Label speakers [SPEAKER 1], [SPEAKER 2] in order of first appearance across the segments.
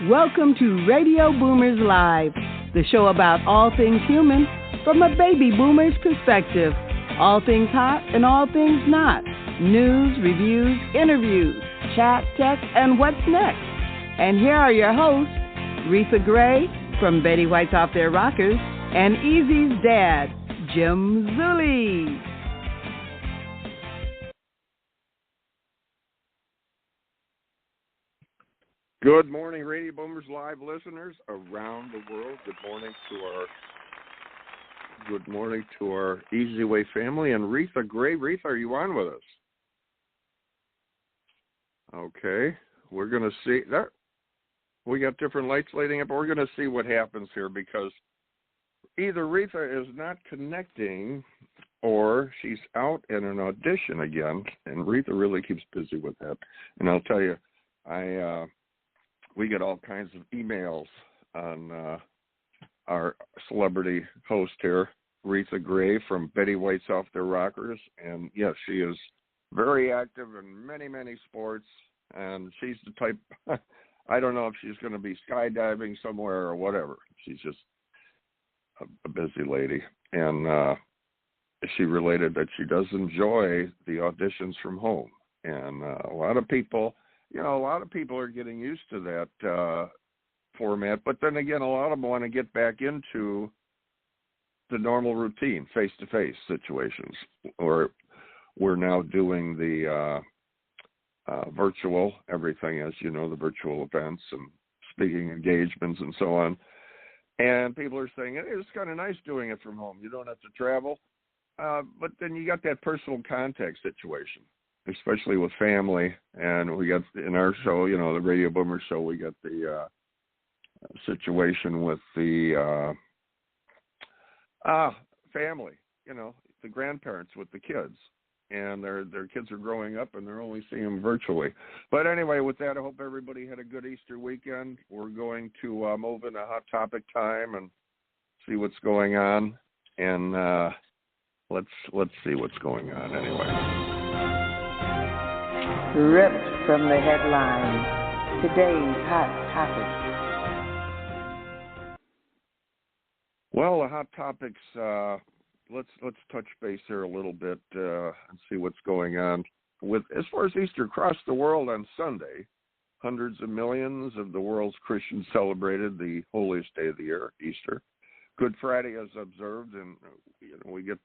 [SPEAKER 1] Welcome to Radio Boomers Live, the show about all things human from a baby boomer's perspective. All things hot and all things not. News, reviews, interviews, chat, tech, and what's next. And here are your hosts, Reatha Gray from Betty White's Off Their Rockers and Easy's dad, Jim Zuley.
[SPEAKER 2] Good morning, Radio Boomers Live listeners around the world. Good morning to our EZWAY family and Reatha Gray. Reatha, are you on with us? Okay, we're going to see that. We got different lights lighting up. We're going to see what happens here because either Reatha is not connecting or she's out in an audition again, and Reatha really keeps busy with that. And I'll tell you, we get all kinds of emails on our celebrity host here, Reatha Gray from Betty White's Off Their Rockers. And yes, she is very active in many, many sports. And she's the type, I don't know if she's going to be skydiving somewhere or whatever. She's just a busy lady. And she related that she does enjoy the auditions from home. And a lot of people are getting used to that format, but then again, a lot of them want to get back into the normal routine, face-to-face situations, or we're now doing the virtual everything, as you know, the virtual events and speaking engagements and so on. And people are saying, it's kind of nice doing it from home. You don't have to travel, but then you got that personal contact situation, especially with family. And we got in our show, the Radio Boomer show, we got the situation with the family, the grandparents with the kids. And their kids are growing up and they're only seeing them virtually. But anyway, with that, I hope everybody had a good Easter weekend. We're going to move into hot topic time and see what's going on. And let's see what's going on anyway.
[SPEAKER 1] Ripped from the headlines, today's hot topics.
[SPEAKER 2] Well, the hot topics, let's touch base here a little bit and see what's going on. As far as Easter across the world on Sunday, hundreds of millions of the world's Christians celebrated the holiest day of the year, Easter. Good Friday is observed, and we get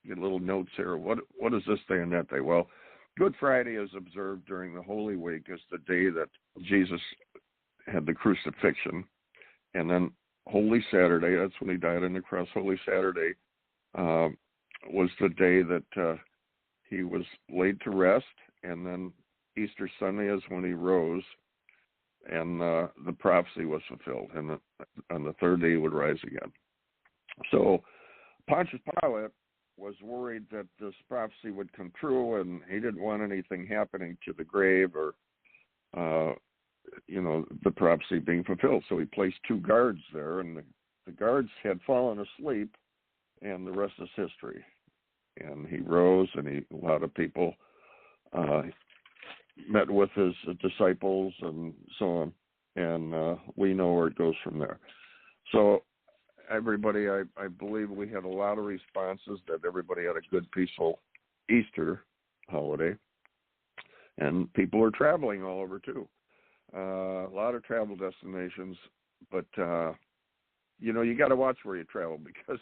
[SPEAKER 2] little notes here. What is this day and that day? Well, Good Friday is observed during the Holy Week as the day that Jesus had the crucifixion. And then Holy Saturday, that's when he died on the cross. Holy Saturday was the day that he was laid to rest. And then Easter Sunday is when he rose. And the prophecy was fulfilled. And on the third day he would rise again. So Pocius Pilate was worried that this prophecy would come true, and he didn't want anything happening to the grave or, the prophecy being fulfilled. So he placed 2 guards there, and the guards had fallen asleep, and the rest is history. And he rose, and a lot of people met with his disciples and so on, and we know where it goes from there. So everybody, I believe we had a lot of responses that everybody had a good, peaceful Easter holiday. And people are traveling all over, too. A lot of travel destinations. But, you got to watch where you travel because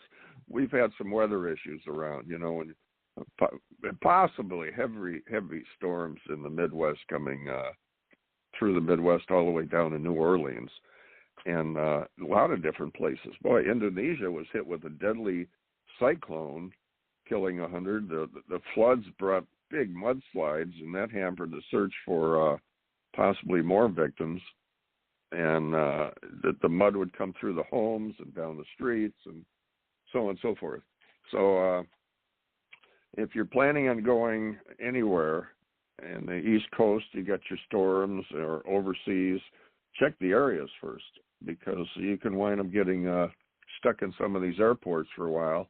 [SPEAKER 2] we've had some weather issues around, and possibly heavy storms in the Midwest coming through the Midwest all the way down to New Orleans. And a lot of different places. Boy, Indonesia was hit with a deadly cyclone, killing 100. The floods brought big mudslides, and that hampered the search for possibly more victims. And that the mud would come through the homes and down the streets and so on and so forth. So if you're planning on going anywhere in the East Coast, you got your storms, or overseas, check the areas first, because you can wind up getting stuck in some of these airports for a while,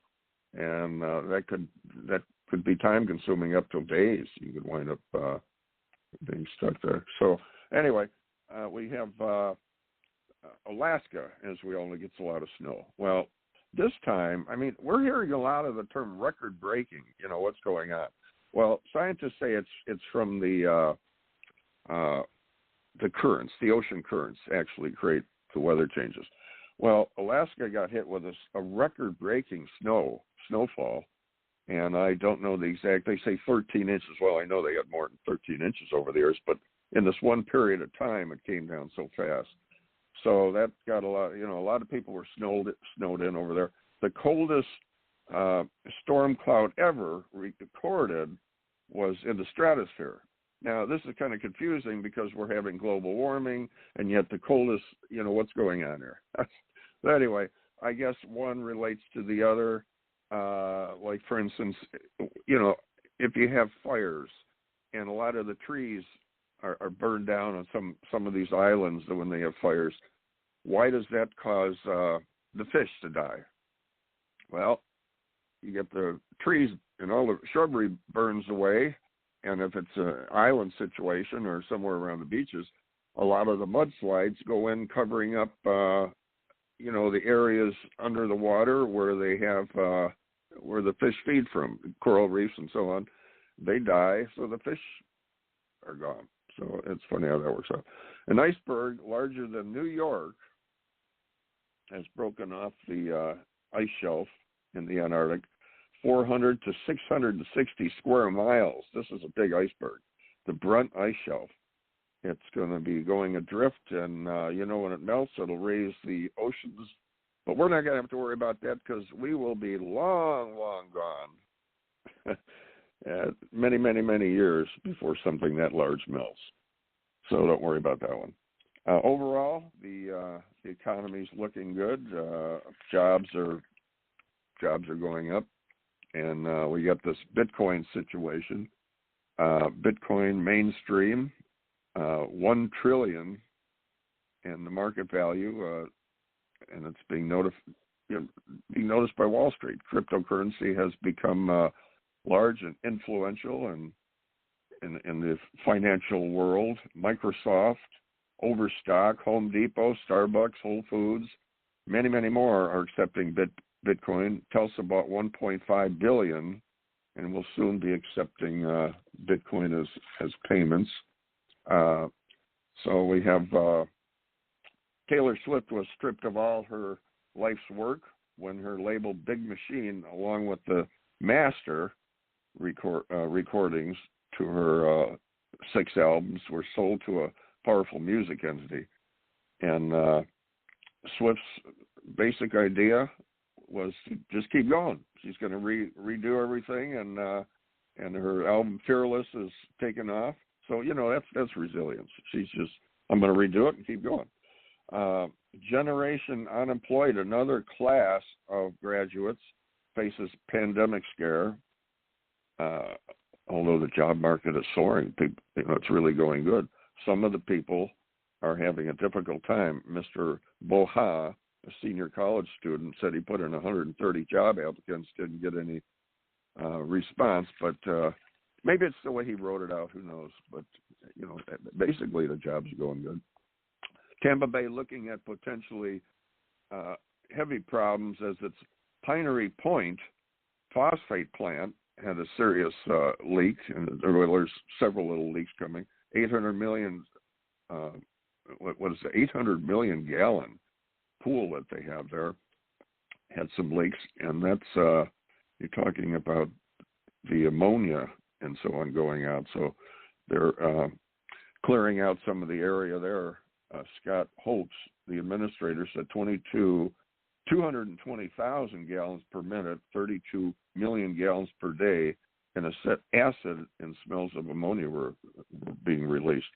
[SPEAKER 2] and that could be time consuming up to days. You could wind up being stuck there. So anyway, we have Alaska, as we all know, gets a lot of snow. Well, this time, I mean, we're hearing a lot of the term record-breaking. What's going on? Well, scientists say it's from the currents, the ocean currents actually create the weather changes. Well, Alaska got hit with a record-breaking snowfall, and I don't know the exact. They say 13 inches. Well, I know they had more than 13 inches over the years, but in this one period of time, it came down so fast. So that got a lot of people were snowed in over there. The coldest storm cloud ever recorded was in the stratosphere. Now, this is kind of confusing because we're having global warming, and yet the coldest, what's going on here? But anyway, I guess one relates to the other. Like, for instance, if you have fires and a lot of the trees are burned down on some of these islands when they have fires, why does that cause the fish to die? Well, you get the trees and all the shrubbery burns away, and if it's an island situation or somewhere around the beaches, a lot of the mudslides go in covering up, the areas under the water where they have where the fish feed from, coral reefs and so on. They die, so the fish are gone. So it's funny how that works out. An iceberg larger than New York has broken off the ice shelf in the Antarctic, 400 to 660 square miles. This is a big iceberg. The Brunt ice shelf. It's going to be going adrift, and when it melts, it'll raise the oceans. But we're not going to have to worry about that because we will be long, long gone. Many, many, many years before something that large melts. So don't worry about that one. Overall, the economy's looking good. Jobs are going up, and we got this Bitcoin situation. Bitcoin mainstream, $1 trillion in the market value, and it's being noticed by Wall Street. Cryptocurrency has become large and influential in the financial world. Microsoft, Overstock, Home Depot, Starbucks, Whole Foods, many, many more are accepting Bitcoin. Tulsa bought $1.5 billion, and will soon be accepting Bitcoin as payments. So we have Taylor Swift was stripped of all her life's work when her label Big Machine, along with the master recordings to her 6 albums, were sold to a powerful music entity. And Swift's basic idea was to just keep going. She's going to redo everything, and her album Fearless is taken off. So that's resilience. She's just, I'm going to redo it and keep going. Generation unemployed, another class of graduates, faces pandemic scare. Although the job market is soaring, it's really going good. Some of the people are having a difficult time. Mr. Boha, a senior college student, said he put in 130 job applicants, didn't get any response, but maybe it's the way he wrote it out, who knows. But, basically the jobs are going good. Tampa Bay looking at potentially heavy problems as its Pinery Point phosphate plant had a serious leak, and there's several little leaks coming. 800 million, what is it, 800 million gallon pool that they have there had some leaks, and that's, you're talking about the ammonia and so on going out. So they're clearing out some of the area there. Scott Holtz, the administrator, said 220,000 gallons per minute, 32 million gallons per day, and acid and smells of ammonia were being released.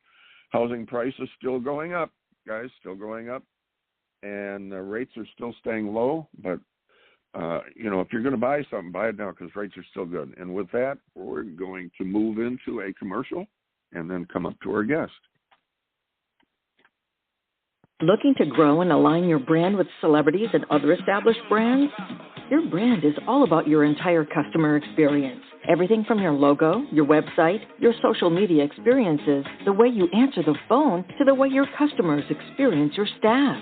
[SPEAKER 2] Housing prices still going up, guys, still going up, and rates are still staying low. But, if you're going to buy something, buy it now because rates are still good. And with that, we're going to move into a commercial and then come up to our guest.
[SPEAKER 3] Looking to grow and align your brand with celebrities and other established brands? Your brand is all about your entire customer experience. Everything from your logo, your website, your social media experiences, the way you answer the phone, to the way your customers experience your staff.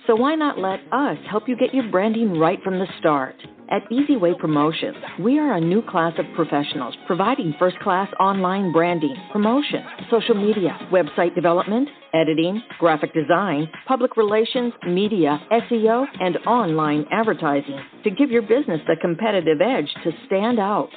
[SPEAKER 3] So why not let us help you get your branding right from the start? At EZWAY Promotions, we are a new class of professionals providing first-class online branding, promotion, social media, website development, editing, graphic design, public relations, media, SEO, and online advertising to give your business the competitive edge to stand out.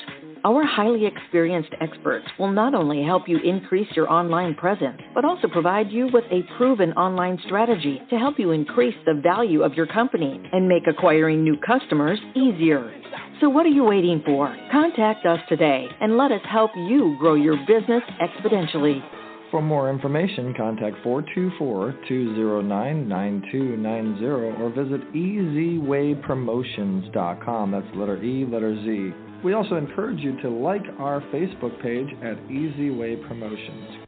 [SPEAKER 3] Our highly experienced experts will not only help you increase your online presence, but also provide you with a proven online strategy to help you increase the value of your company and make acquiring new customers easier. So what are you waiting for? Contact us today and let us help you grow your business exponentially.
[SPEAKER 4] For more information, contact 424-209-9290 or visit EZWayPromotions.com. That's letter E, letter Z. We also encourage you to like our Facebook page at EZWay Promotions.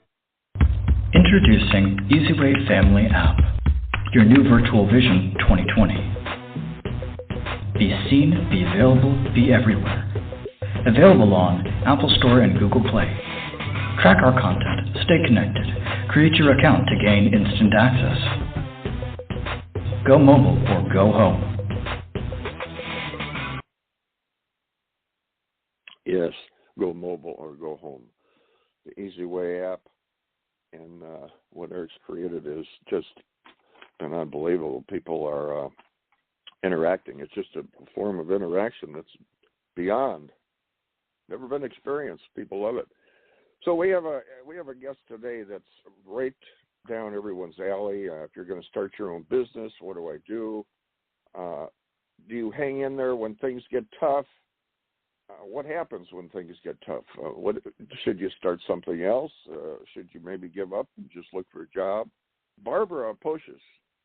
[SPEAKER 5] Introducing EZWay Family App, your new virtual vision 2020. Be seen, be available, be everywhere. Available on Apple Store and Google Play. Track our content, stay connected, create your account to gain instant access. Go mobile or go home.
[SPEAKER 2] Yes, go mobile or go home. The EZWay app and what Eric's created is just an unbelievable. People are interacting. It's just a form of interaction that's beyond, never been experienced. People love it. So we have a guest today that's right down everyone's alley. If you're going to start your own business, what do I do? Do you hang in there when things get tough? What happens when things get tough? What should you start something else? Should you maybe give up and just look for a job? Barbara Pocius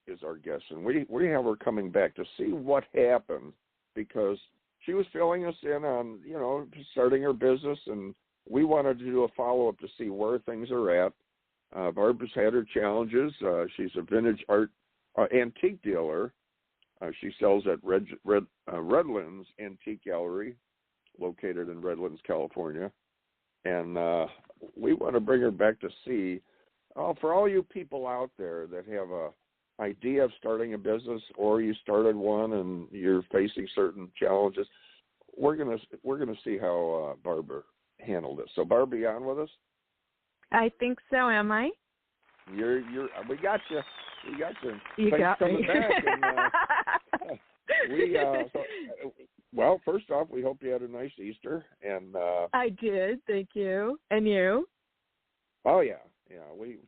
[SPEAKER 2] is our guest, and we have her coming back to see what happened, because she was filling us in on, starting her business, and we wanted to do a follow-up to see where things are at. Barbara's had her challenges. She's a vintage art antique dealer. She sells at Redlands Antique Gallery, located in Redlands, California. And we want to bring her back to see, for all you people out there that have a idea of starting a business, or you started one and you're facing certain challenges, we're gonna see how Barbara handled it. So, Barbara, you on with us?
[SPEAKER 6] I think so. Am I?
[SPEAKER 2] We got you. We got you.
[SPEAKER 6] You got me.
[SPEAKER 2] Well, first off, we hope you had a nice Easter, and
[SPEAKER 6] I did. Thank you. And you?
[SPEAKER 2] Oh yeah.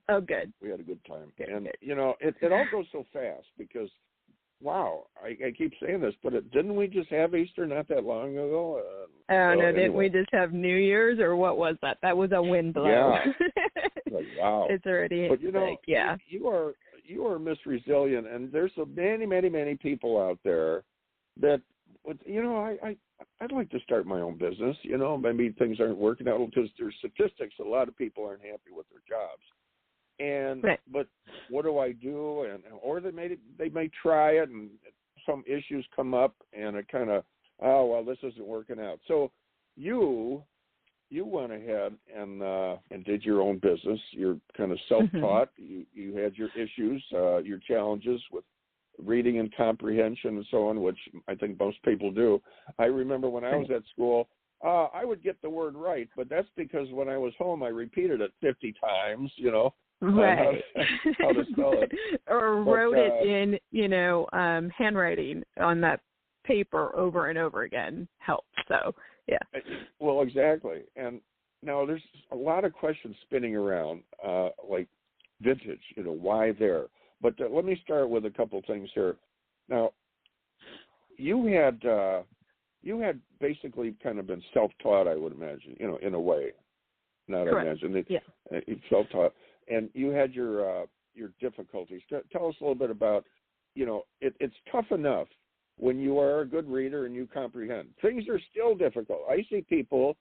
[SPEAKER 6] Oh, good.
[SPEAKER 2] We had a good time,
[SPEAKER 6] good,
[SPEAKER 2] and
[SPEAKER 6] good.
[SPEAKER 2] it all goes so fast because, wow, I keep saying this, but didn't we just have Easter not that long ago?
[SPEAKER 6] Didn't we just have New Year's, or what was that? That was a wind blow.
[SPEAKER 2] Yeah. Wow.
[SPEAKER 6] It's already.
[SPEAKER 2] But
[SPEAKER 6] yeah.
[SPEAKER 2] You are Miss Resilient, and there's so many people out there that, I'd like to start my own business. Maybe things aren't working out because there's statistics. A lot of people aren't happy with their jobs, but what do I do? Or they may try it, and some issues come up, and it kind of, this isn't working out. So you went ahead and did your own business. You're kind of self-taught. You had your issues, your challenges with reading and comprehension and so on, which I think most people do. I remember when I was at school, I would get the word right, but that's because when I was home, I repeated it 50 times,
[SPEAKER 6] Right.
[SPEAKER 2] how to spell it.
[SPEAKER 6] Or wrote it in, handwriting on that paper over and over again helped. So, yeah.
[SPEAKER 2] Well, exactly. And now there's a lot of questions spinning around, like vintage, why there? But let me start with a couple things here. Now, you had basically kind of been self-taught, I would imagine, in a way. Not
[SPEAKER 6] Correct.
[SPEAKER 2] I imagine.
[SPEAKER 6] Yeah.
[SPEAKER 2] Self-taught. And you had your difficulties. Tell us a little bit about, it's tough enough when you are a good reader and you comprehend. Things are still difficult. I see people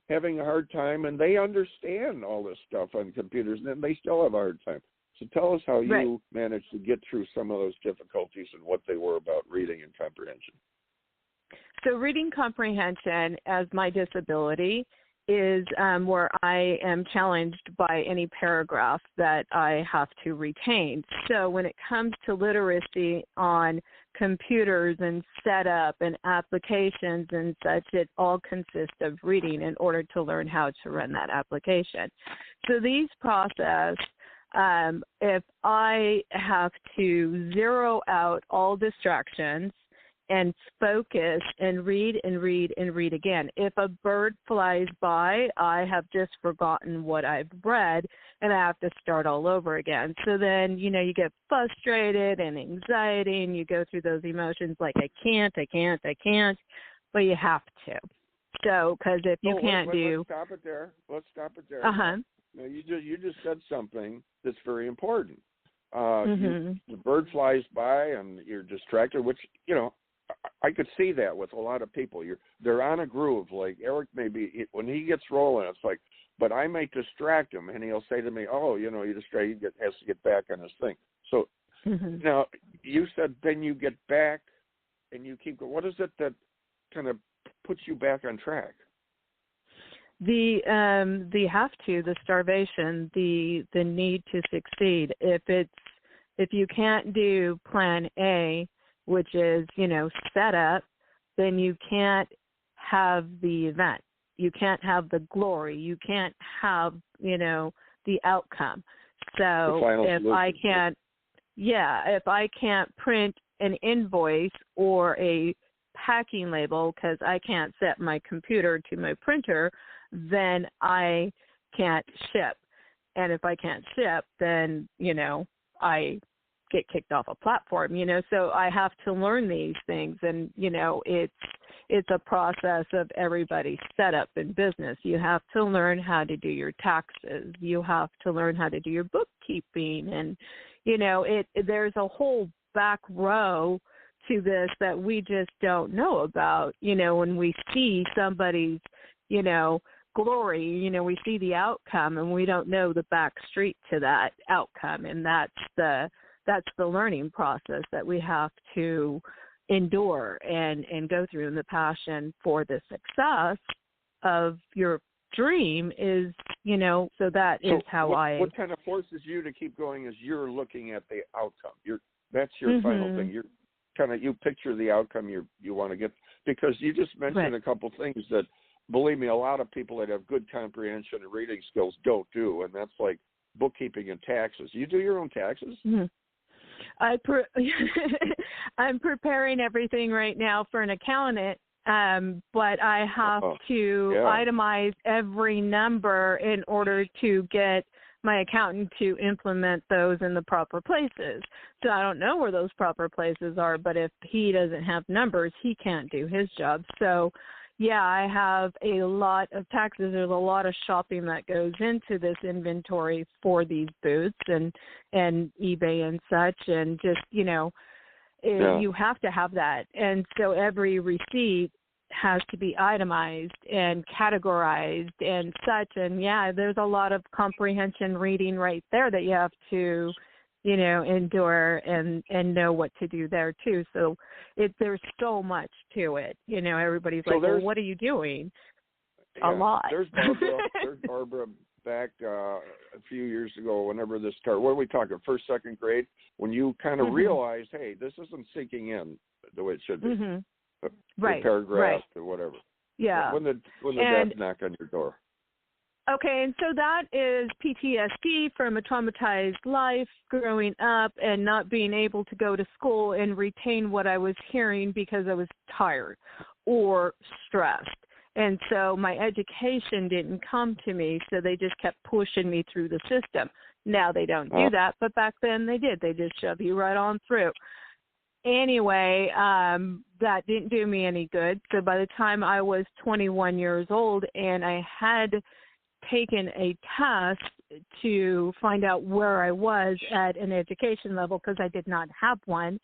[SPEAKER 2] having a hard time, and they understand all this stuff on computers, and then they still have a hard time. So tell us how you managed to get through some of those difficulties and what they were about reading and comprehension.
[SPEAKER 6] So reading comprehension as my disability is where I am challenged by any paragraph that I have to retain. So when it comes to literacy on computers and setup and applications and such, it all consists of reading in order to learn how to run that application. So these process, if I have to zero out all distractions and focus and read and read and read again. If a bird flies by, I have just forgotten what I've read, and I have to start all over again. So then, you get frustrated and anxiety, and you go through those emotions like, I can't, but you have to. So, because if you can't
[SPEAKER 2] let's stop it there.
[SPEAKER 6] Uh-huh.
[SPEAKER 2] Now, you just said something that's very important. The bird flies by, and you're distracted, which, I could see that with a lot of people. They're on a groove. Like Eric, maybe when he gets rolling, it's like, but I might distract him, and he'll say to me, "Oh, you distract. He has to get back on his thing." So now you said then you get back, and you keep going. What is it that kind of puts you back on track?
[SPEAKER 6] The starvation, the need to succeed. If you can't do plan A, which is, set up, then you can't have the event. You can't have the glory. You can't have, the outcome. So if I can't print an invoice or a packing label because I can't set my computer to my printer, then I can't ship. And if I can't ship, then, I get kicked off a platform, so I have to learn these things. And, it's a process of everybody's setup in business. You have to learn how to do your taxes. You have to learn how to do your bookkeeping. And, there's a whole back row to this that we just don't know about. When we see somebody's, glory, we see the outcome and we don't know the back street to that outcome. And that's the learning process that we have to endure and go through. And the passion for the success of your dream is, so that is how
[SPEAKER 2] what kind of forces you to keep going is you're looking at the outcome. That's your final thing. You're you picture the outcome you want to get, because you just mentioned a couple things that, believe me, a lot of people that have good comprehension and reading skills don't do, and that's like bookkeeping and taxes. You do your own taxes?
[SPEAKER 6] I'm preparing everything right now for an accountant, but I have to itemize every number in order to get my accountant to implement those in the proper places. So I don't know where those proper places are, but if he doesn't have numbers, he can't do his job. So yeah, I have a lot of taxes. There's a lot of shopping that goes into this inventory for these booths and eBay and such. And just, you have to have that. And so every receipt has to be itemized and categorized and such. And yeah, there's a lot of comprehension reading right there that you have to, endure and know what to do there too. So there's so much to it. Everybody's like, well, what are you doing? A lot.
[SPEAKER 2] There's Barbara back a few years ago, whenever this started. What are we talking, first, second grade? When you kind of realized, hey, this isn't sinking in the way it should be. The paragraph or whatever.
[SPEAKER 6] Yeah.
[SPEAKER 2] When the death knock on your door.
[SPEAKER 6] Okay, and so that is PTSD from a traumatized life, growing up and not being able to go to school and retain what I was hearing because I was tired or stressed. And so my education didn't come to me, so they just kept pushing me through the system. Now they don't do that, but back then they did. They just shove you right on through. Anyway, that didn't do me any good. So by the time I was 21 years old and I had taken a test to find out where I was at an education level because I did not have one,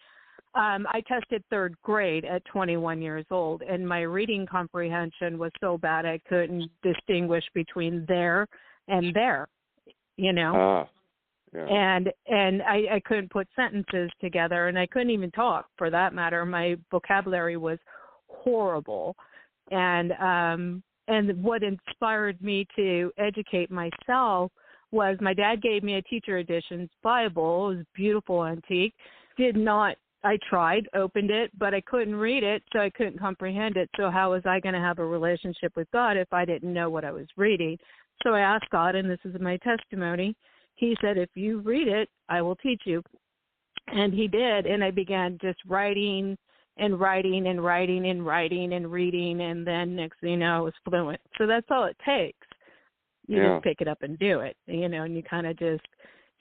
[SPEAKER 6] I tested third grade at 21 years old, and my reading comprehension was so bad I couldn't distinguish between there and there, And I couldn't put sentences together, and I couldn't even talk for that matter. My vocabulary was horrible. And what inspired me to educate myself was my dad gave me a teacher editions Bible. It was beautiful, antique. I tried, opened it, but I couldn't read it, so I couldn't comprehend it. So how was I going to have a relationship with God if I didn't know what I was reading? So I asked God, and this is my testimony. He said, if you read it, I will teach you. And he did, and I began just writing and writing and writing and writing and reading, and then next thing you know, I was fluent. So that's all it takes. You just pick it up and do it, and you kind of just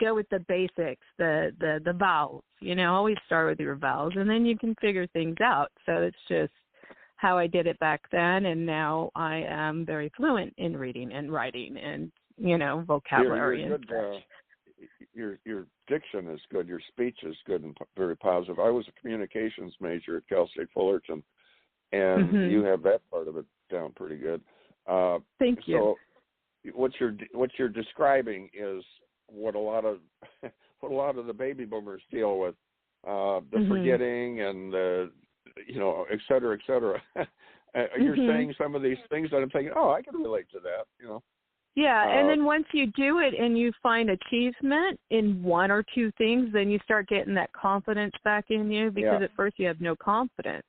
[SPEAKER 6] go with the basics, the vowels, always start with your vowels, and then you can figure things out. So it's just how I did it back then, and now I am very fluent in reading and writing and, vocabulary.
[SPEAKER 2] You're good, your diction is good, your speech is good and very positive. I was a communications major at Cal State Fullerton, and you have that part of it down pretty good.
[SPEAKER 6] Thank you.
[SPEAKER 2] So what you're describing is what a lot of the baby boomers deal with, the forgetting and et cetera, et cetera. You're saying some of these things that I'm thinking, I can relate to that,
[SPEAKER 6] Yeah, and then once you do it and you find achievement in one or two things, then you start getting that confidence back in you, because at first you have no confidence,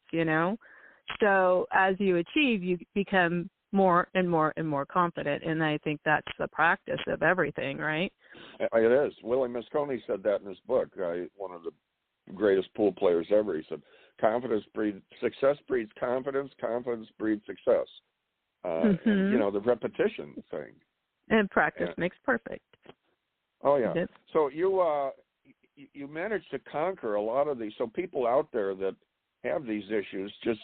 [SPEAKER 6] So as you achieve, you become more and more and more confident, and I think that's the practice of everything, right?
[SPEAKER 2] It is. Willie Moscone said that in his book, one of the greatest pool players ever. He said, success breeds confidence, confidence breeds success. And, the repetition thing.
[SPEAKER 6] And practice makes perfect.
[SPEAKER 2] Oh, yeah. So you managed to conquer a lot of these. So people out there that have these issues, just,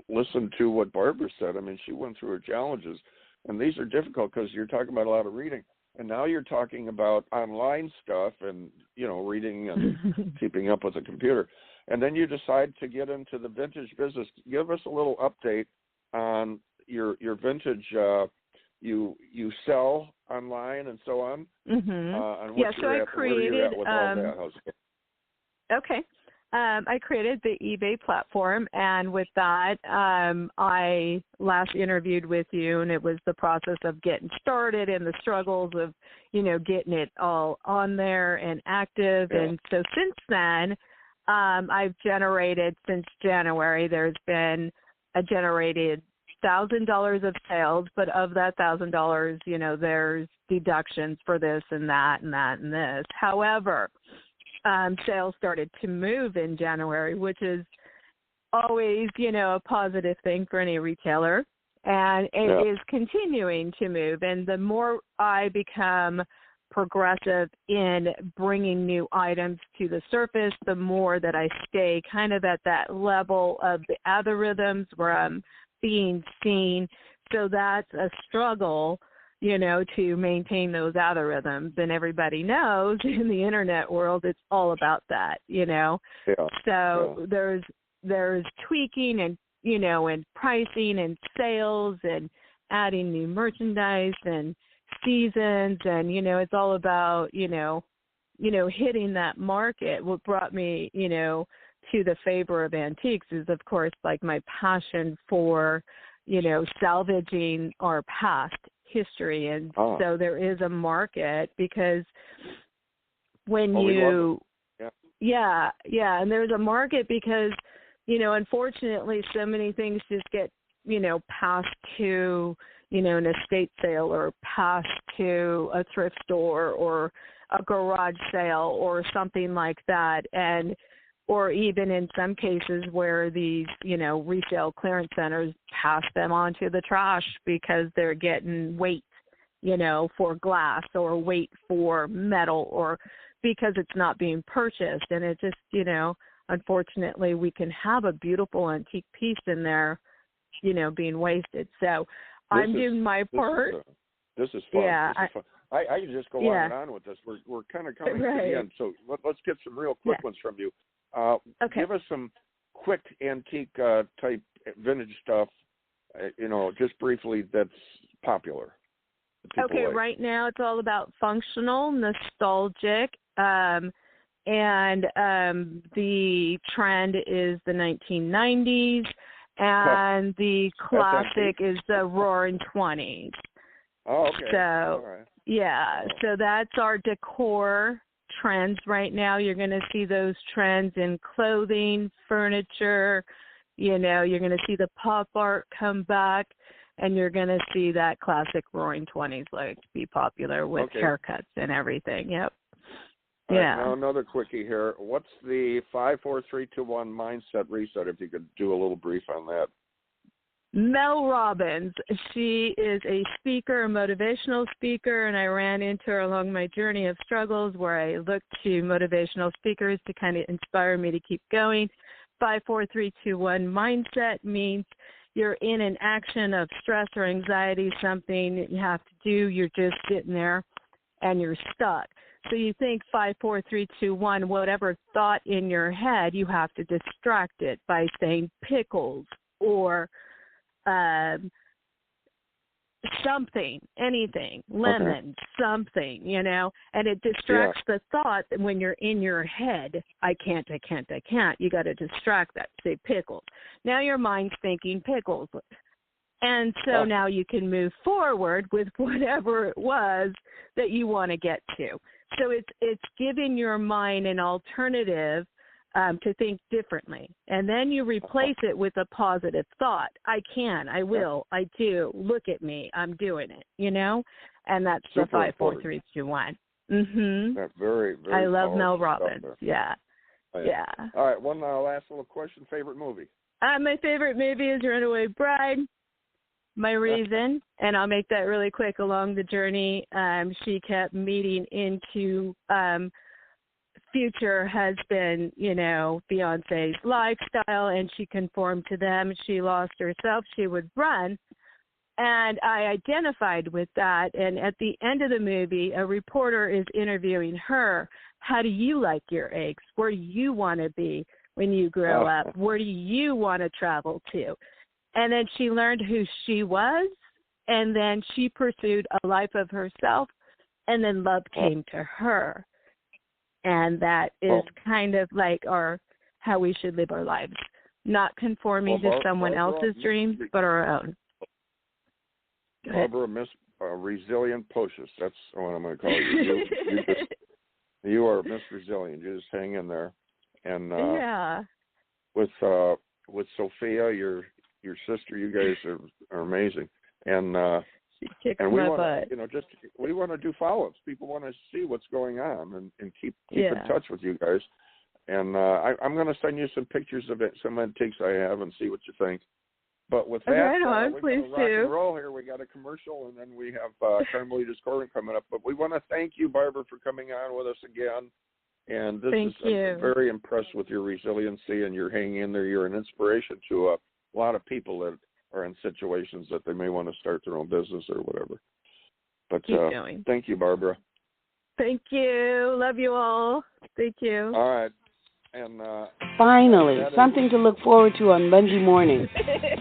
[SPEAKER 2] listen to what Barbara said. I mean, she went through her challenges, and these are difficult because you're talking about a lot of reading. And now you're talking about online stuff and, reading and keeping up with the computer. And then you decide to get into the vintage business. Give us a little update on your vintage. You sell online and so on.
[SPEAKER 6] So I created. Okay. I created the eBay platform, and with that, I last interviewed with you, and it was the process of getting started and the struggles of, getting it all on there and active. Yeah. And so since then, I've generated, since January, there's been generated $1,000 of sales, but of that $1,000, there's deductions for this and that and that and this. However, sales started to move in January, which is always, a positive thing for any retailer, and it is continuing to move. And the more I become progressive in bringing new items to the surface, the more that I stay kind of at that level of the algorithms where I'm being seen. So that's a struggle, to maintain those algorithms. And everybody knows in the internet world, it's all about that, So there's tweaking and, and pricing and sales and adding new merchandise and seasons. And, it's all about, hitting that market. What brought me, to the favor of antiques is, of course, like my passion for, salvaging our past history. And so there is a market, because when and there's a market because, unfortunately so many things just get, passed to, an estate sale or passed to a thrift store or a garage sale or something like that. And or even in some cases where these, resale clearance centers pass them on to the trash because they're getting weight, for glass or weight for metal, or because it's not being purchased. And it just, unfortunately, we can have a beautiful antique piece in there, being wasted. So I'm doing my part.
[SPEAKER 2] This is fun. Yeah, this is fun. I can just go on and on with this. We're kind of coming to the end. So let's get some real quick ones from you. Give us some quick antique type vintage stuff, just briefly, that's popular.
[SPEAKER 6] Okay, right now it's all about functional, nostalgic, and the trend is the 1990s. and the classic is the Roaring 20s.
[SPEAKER 2] Oh, okay.
[SPEAKER 6] So,
[SPEAKER 2] all right.
[SPEAKER 6] Yeah, so that's our decor trends right now. You're going to see those trends in clothing, furniture. You're going to see the pop art come back, and you're going to see that classic Roaring 20s like be popular with haircuts and everything. Yep.
[SPEAKER 2] All right, now another quickie here. What's the 5, 4, 3, 2, 1 mindset reset? If you could do a little brief on that.
[SPEAKER 6] Mel Robbins. She is a speaker, a motivational speaker, and I ran into her along my journey of struggles where I looked to motivational speakers to kind of inspire me to keep going. 5, 4, 3, 2, 1 mindset means you're in an action of stress or anxiety, something that you have to do. You're just sitting there and you're stuck. So you think 5, 4, 3, 2, 1, whatever thought in your head, you have to distract it by saying pickles or something, anything, lemon, something, and it distracts the thought that when you're in your head, I can't. You got to distract that. Say pickles. Now your mind's thinking pickles. And so now you can move forward with whatever it was that you want to get to. So it's giving your mind an alternative to think differently. And then you replace it with a positive thought. I can, I will, I do. Look at me. I'm doing it, And that's the 5, 4, 3, 2, 1. Mm-hmm.
[SPEAKER 2] That's very, very
[SPEAKER 6] I love Mel Robbins. Yeah. Yeah.
[SPEAKER 2] All right, one last little question. Favorite movie?
[SPEAKER 6] My favorite movie is Runaway Bride. My reason, and I'll make that really quick, along the journey, she kept meeting into future husband, fiance's lifestyle, and she conformed to them. She lost herself. She would run, and I identified with that. And at the end of the movie, a reporter is interviewing her. How do you like your eggs? Where do you want to be when you grow up? Where do you want to travel to? And then she learned who she was, and then she pursued a life of herself, and then love came to her. And that is kind of like how we should live our lives, not conforming to someone else's dreams, but our own.
[SPEAKER 2] Barbara, Miss Resilient Pocius. That's what I'm going to call you. You are Miss Resilient. You just hang in there. And with Sophia, your sister, you guys are amazing. And we want to, we want to do follow-ups. People want to see what's going on and keep in touch with you guys. And I'm going to send you some pictures of some antiques I have and see what you think. But with that, we're going to rock and roll here. We got a commercial, and then we have Carmelita's Corner coming up. But we want to thank you, Barbara, for coming on with us again. And I'm very impressed with your resiliency and your hanging in there. You're an inspiration to a lot of people that are in situations that they may want to start their own business or whatever. But thank you, Barbara.
[SPEAKER 6] Thank you. Love you all. Thank you.
[SPEAKER 2] All right. And
[SPEAKER 1] finally, something to look forward to on Monday morning.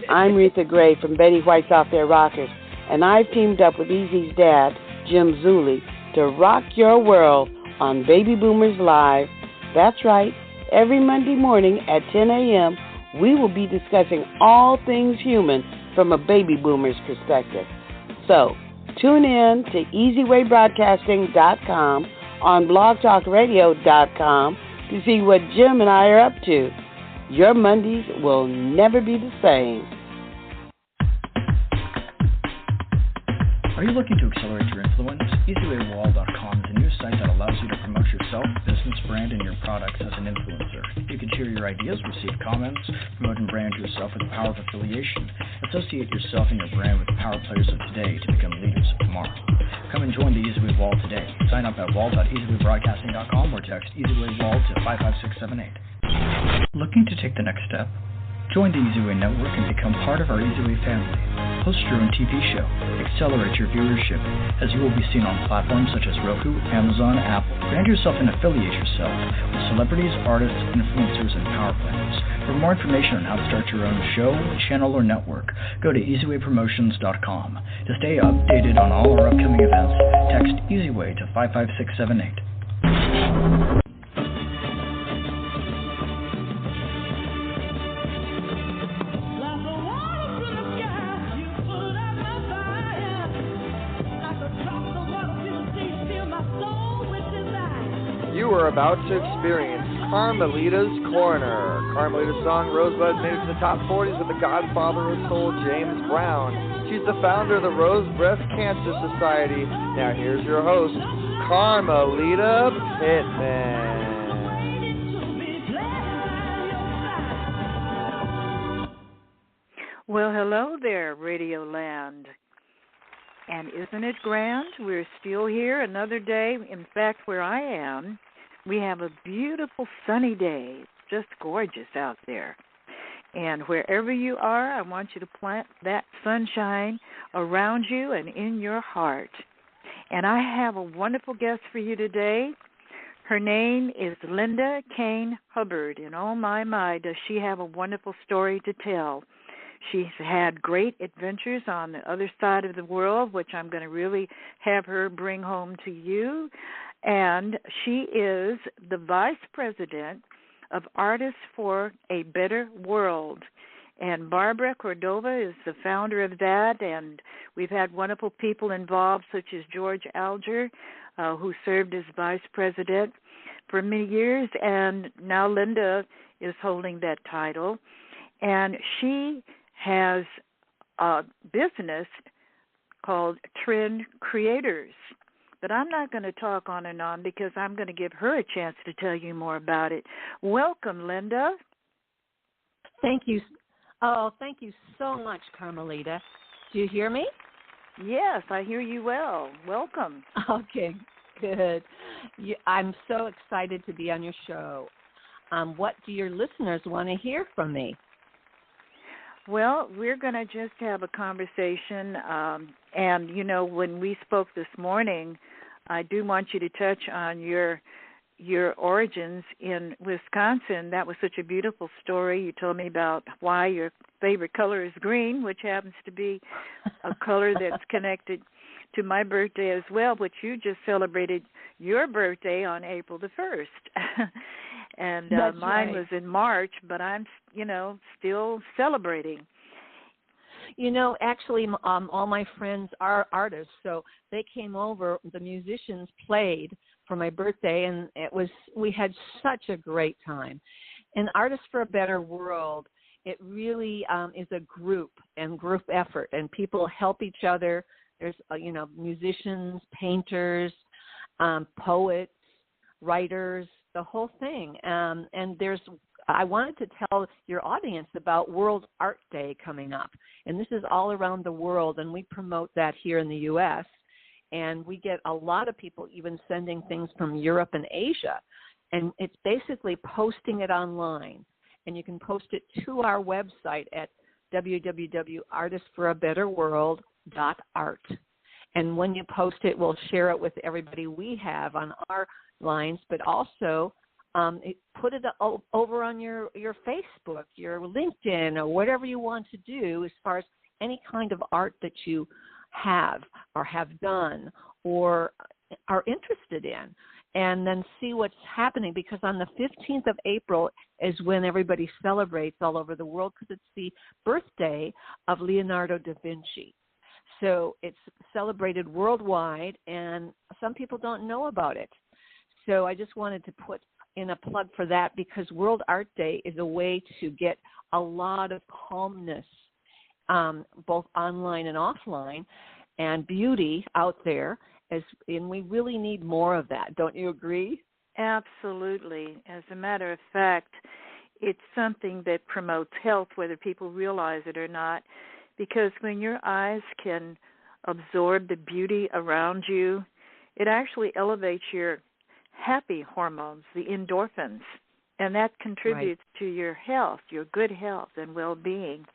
[SPEAKER 1] I'm Reatha Gray from Betty White's Out There Rockers, and I've teamed up with Easy's dad, Jim Zuley, to rock your world on Baby Boomers Live. That's right. Every Monday morning at 10 a.m., we will be discussing all things human from a baby boomer's perspective. So, tune in to EZWayBroadcasting.com on blogtalkradio.com to see what Jim and I are up to. Your Mondays will never be the same.
[SPEAKER 5] Are you looking to accelerate your influence? EZWayWall.com is a new site that allows you to promote yourself, business, brand, and your products as an influencer. You can share your ideas, receive comments, promote and brand yourself with the power of affiliation. Associate yourself and your brand with the power players of today to become leaders of tomorrow. Come and join the EZWay Wall today. Sign up at wall.easywaybroadcasting.com or text EZWayWall to 55678. Looking to take the next step? Join the EZWay Network and become part of our EZWay family. Host your own TV show. Accelerate your viewership as you will be seen on platforms such as Roku, Amazon, Apple. Brand yourself and affiliate yourself with celebrities, artists, influencers, and power players. For more information on how to start your own show, channel, or network, go to EZWayPromotions.com. To stay updated on all our upcoming events, text EZWay to 55678.
[SPEAKER 7] about to experience Carmelita's Corner. Carmelita's song Rosebud made it to the top 40s with the godfather of soul, James Brown. She's the founder of the Rose Breast Cancer Society. Now here's your host, Carmelita Pittman.
[SPEAKER 8] Well, hello there, Radio Land. And isn't it grand? We're still here another day. In fact, where I am, we have a beautiful sunny day. Just gorgeous out there. And wherever you are, I want you to plant that sunshine around you and in your heart. And I have a wonderful guest for you today. Her name is Lynda Cain Hubbard. And oh my, does she have a wonderful story to tell. She's had great adventures on the other side of the world, which I'm going to really have her bring home to you. And she is the Vice President of Artists for a Better World. And Barbara Cordova is the founder of that, and we've had wonderful people involved, such as George Alger, who served as Vice President for many years, and now Lynda is holding that title. And she has a business called Trend Creators. But I'm not going to talk on and on because I'm going to give her a chance to tell you more about it. Welcome, Lynda.
[SPEAKER 9] Thank you. Oh, thank you so much, Carmelita. Do you hear me?
[SPEAKER 8] Yes, I hear you well. Welcome.
[SPEAKER 9] Okay, good. I'm so excited to be on your show. What do your listeners want to hear from me?
[SPEAKER 8] Well, we're going to just have a conversation, and, you know, when we spoke this morning, I do want you to touch on your origins in Wisconsin. That was such a beautiful story. You told me about why your favorite color is green, which happens to be a color that's connected to my birthday as well, which you just celebrated your birthday on April the 1st. And mine was in March, but I'm, still celebrating.
[SPEAKER 9] Actually, all my friends are artists, so they came over. The musicians played for my birthday, and we had such a great time. And Artists for a Better World, it really is a group effort, and people help each other. There's, musicians, painters, poets, writers, the whole thing. And I wanted to tell your audience about World Art Day coming up. And this is all around the world, and we promote that here in the U.S. And we get a lot of people even sending things from Europe and Asia. And it's basically posting it online. And you can post it to our website at www.artistsforabetterworld.art. And when you post it, we'll share it with everybody we have on our lines, but also put it over on your Facebook, your LinkedIn, or whatever you want to do as far as any kind of art that you have or have done or are interested in, and then see what's happening, because on the 15th of April is when everybody celebrates all over the world, because it's the birthday of Leonardo da Vinci. So it's celebrated worldwide, and some people don't know about it. So I just wanted to put in a plug for that, because World Art Day is a way to get a lot of calmness, both online and offline, and beauty out there, and we really need more of that. Don't you agree?
[SPEAKER 8] Absolutely. As a matter of fact, it's something that promotes health, whether people realize it or not, because when your eyes can absorb the beauty around you, it actually elevates your happy hormones, the endorphins, and that contributes to your health, your good health and well-being.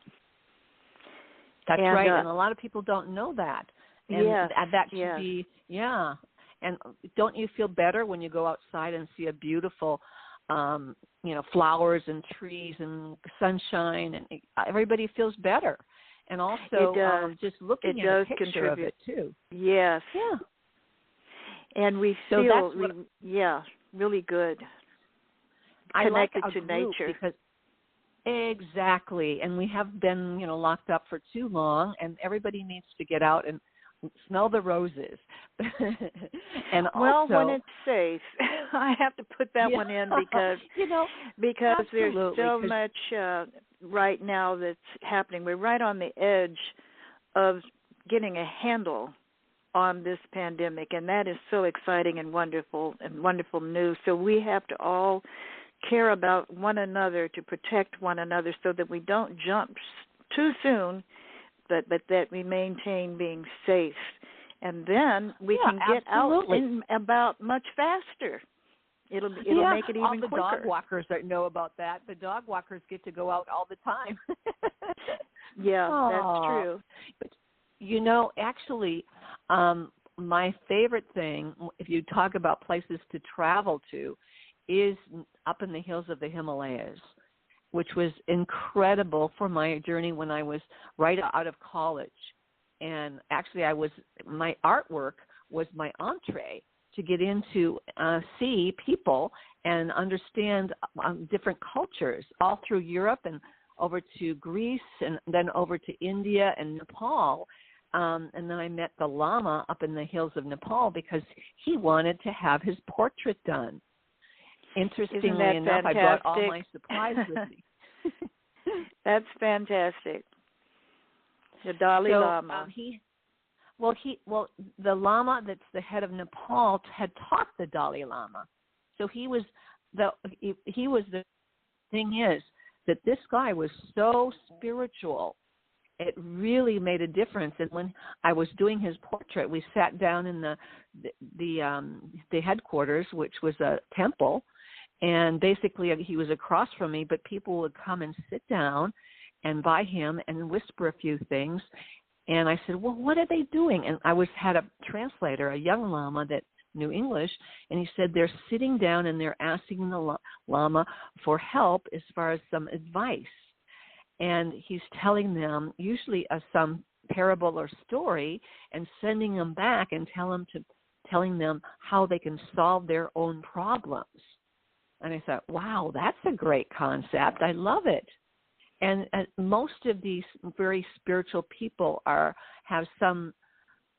[SPEAKER 9] That's right, and a lot of people don't know that. And
[SPEAKER 8] yes,
[SPEAKER 9] that should be, And don't you feel better when you go outside and see a beautiful, flowers and trees and sunshine, and everybody feels better. And also just looking at a picture of it, too.
[SPEAKER 8] Yes.
[SPEAKER 9] Yeah.
[SPEAKER 8] And we feel, really good. Connected to nature.
[SPEAKER 9] Because, exactly. And we have been, locked up for too long, and everybody needs to get out and smell the roses. And
[SPEAKER 8] well,
[SPEAKER 9] also,
[SPEAKER 8] when it's safe, I have to put that one in because because there's so much right now that's happening. We're right on the edge of getting a handle on this pandemic, and that is so exciting and wonderful news. So we have to all care about one another to protect one another so that we don't jump too soon, but that we maintain being safe. And then we can get out and about much faster. It'll make it even quicker.
[SPEAKER 9] All the dog walkers that know about that. The dog walkers get to go out all the time.
[SPEAKER 8] Yeah, that's true.
[SPEAKER 9] But, actually, my favorite thing, if you talk about places to travel to, is up in the hills of the Himalayas, which was incredible for my journey when I was right out of college. And actually, my artwork was my entree to get into see people and understand different cultures all through Europe and over to Greece and then over to India and Nepal. And then I met the Lama up in the hills of Nepal because he wanted to have his portrait done. Interestingly enough, I brought all my supplies with me.
[SPEAKER 8] That's fantastic. The Dalai Lama.
[SPEAKER 9] The Lama that's the head of Nepal had taught the Dalai Lama. So he was the thing is that this guy was so spiritual. It really made a difference. And when I was doing his portrait, we sat down in the headquarters, which was a temple, and basically he was across from me, but people would come and sit down and by him and whisper a few things. And I said, well, what are they doing? And I had a translator, a young Lama that knew English, and he said they're sitting down and they're asking the Lama for help as far as some advice. And he's telling them usually some parable or story and sending them back and telling them how they can solve their own problems. And I thought, wow, that's a great concept. I love it. And most of these very spiritual people have some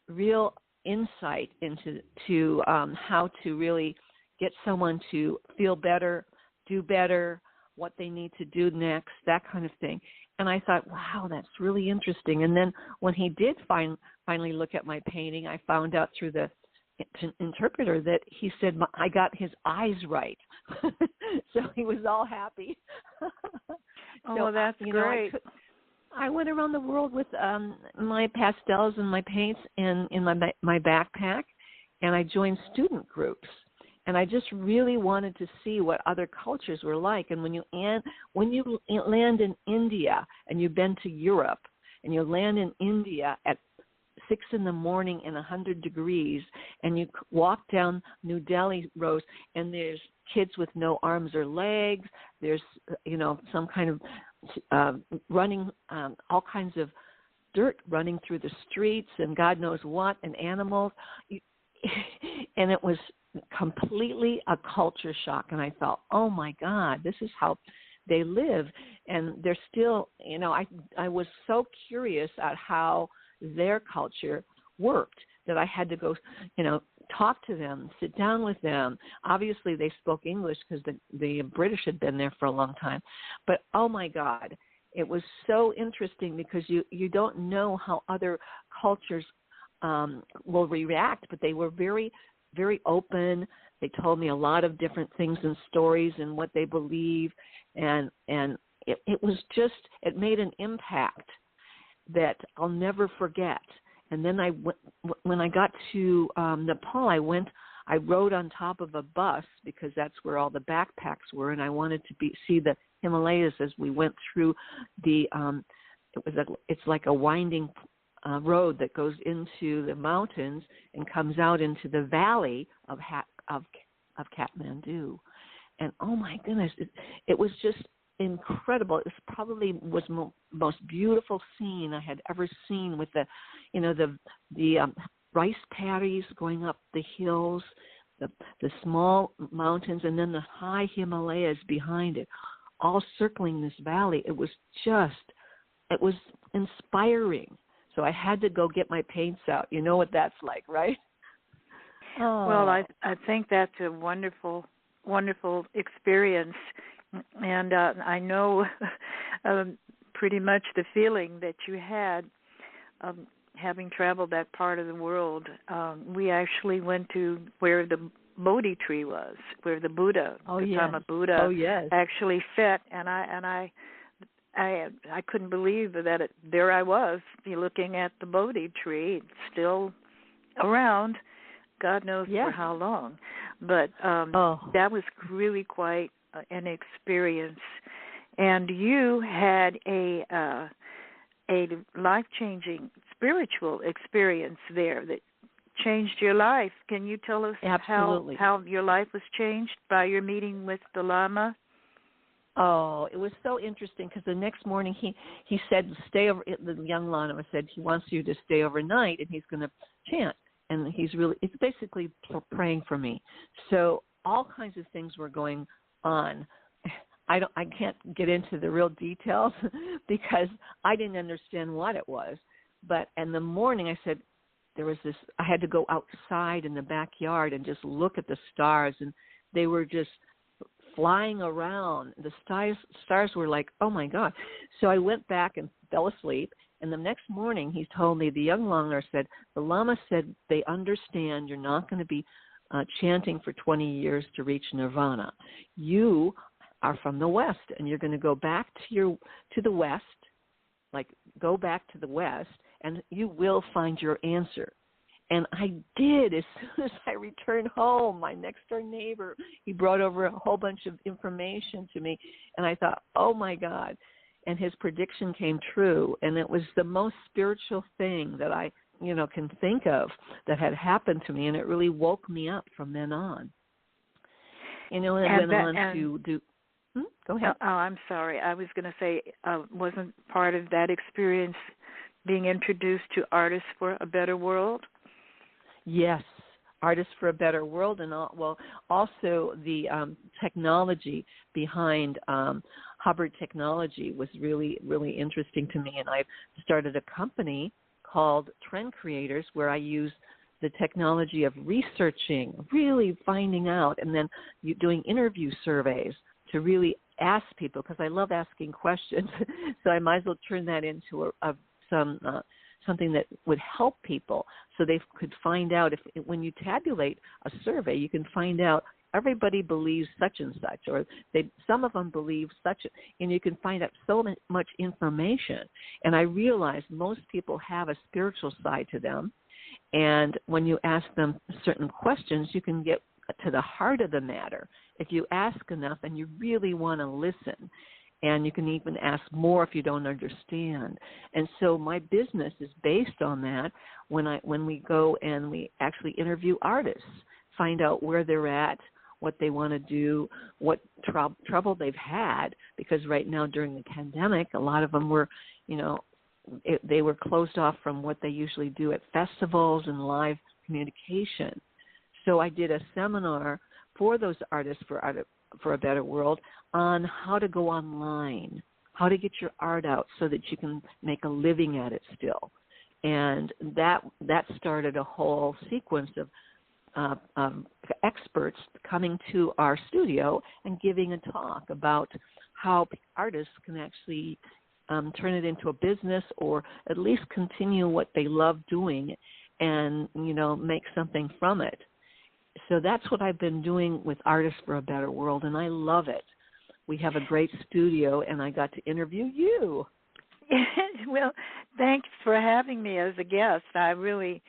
[SPEAKER 9] real insight into how to really get someone to feel better, do better, what they need to do next, that kind of thing. And I thought, wow, that's really interesting. And then when he did finally look at my painting, I found out through the interpreter that he said I got his eyes right. So he was all happy.
[SPEAKER 8] So, that's great.
[SPEAKER 9] I went around the world with my pastels and my paints in my backpack, and I joined student groups. And I just really wanted to see what other cultures were like. And when you land in India and you've been to Europe and you land in India at 6 a.m. in 100 degrees, and you walk down New Delhi roads, and there's kids with no arms or legs. There's some kind of running, all kinds of dirt running through the streets, and God knows what, and animals, and it was completely a culture shock. And I thought, oh my God, this is how they live, and they're still, I was so curious at how their culture worked that I had to go, talk to them, sit down with them. Obviously, they spoke English because the British had been there for a long time. But, oh, my God, it was so interesting because you don't know how other cultures will react, but they were very, very open. They told me a lot of different things and stories and what they believe, and it was just, it made an impact that I'll never forget. And then when I got to Nepal, I rode on top of a bus because that's where all the backpacks were, and I wanted to see the Himalayas as we went through it's like a winding road that goes into the mountains and comes out into the valley of Kathmandu. And oh my goodness, it was just incredible. It was probably most beautiful scene I had ever seen, with the rice paddies going up the hills, the small mountains, and then the high Himalayas behind it, all circling this valley. It was inspiring. So I had to go get my paints out. You know what that's like, right? Oh.
[SPEAKER 8] Well, I think that's a wonderful, wonderful experience. And I know pretty much the feeling that you had having traveled that part of the world. We actually went to where the Bodhi tree was, where the Buddha, Gautama Buddha, actually sat, and I couldn't believe that there I was looking at the Bodhi tree, still around, God knows for how long. But that was really quite an experience. And you had a life-changing spiritual experience there that changed your life. Can you tell us how your life was changed by your meeting with the Lama?
[SPEAKER 9] Oh, it was so interesting because the next morning he said, stay over. The young Lama said he wants you to stay overnight and he's going to chant. And it's basically praying for me. So all kinds of things were going on. I can't get into the real details because I didn't understand what it was. But in the morning I said, I had to go outside in the backyard and just look at the stars, and they were just flying around. The stars were like, oh my God. So I went back and fell asleep. And the next morning he told me, the young Lama said, the Lama said they understand you're not going to be chanting for 20 years to reach nirvana. You are from the West, and you're going to go back to the West, like go back to the West, and you will find your answer. And I did. As soon as I returned home, my next-door neighbor, he brought over a whole bunch of information to me, and I thought, oh, my God. And his prediction came true, and it was the most spiritual thing that I, can think of that had happened to me, and it really woke me up from then on. And Go ahead.
[SPEAKER 8] Oh, I'm sorry. I was going to say, wasn't part of that experience being introduced to Artists for a Better World?
[SPEAKER 9] Yes, Artists for a Better World, and also the technology behind Hubbard technology was really, really interesting to me. And I've started a company called Trend Creators where I use the technology of researching, really finding out, and then doing interview surveys to really ask people, because I love asking questions. So I might as well turn that into something that would help people so they could find out when you tabulate a survey, you can find out everybody believes such and such, or some of them believe such, and you can find out so much information. And I realized most people have a spiritual side to them, and when you ask them certain questions, you can get to the heart of the matter if you ask enough and you really want to listen. And you can even ask more if you don't understand. And so my business is based on that. When we go and we actually interview artists, find out where they're at, what they want to do, what trouble they've had, because right now during the pandemic, a lot of them were, they were closed off from what they usually do at festivals and live communication. So I did a seminar for those Artists for a Better World on how to go online, how to get your art out so that you can make a living at it still. And that started a whole sequence of experts coming to our studio and giving a talk about how artists can actually turn it into a business, or at least continue what they love doing and, make something from it. So that's what I've been doing with Artists for a Better World, and I love it. We have a great studio, and I got to interview you.
[SPEAKER 8] Well, thanks for having me as a guest. I really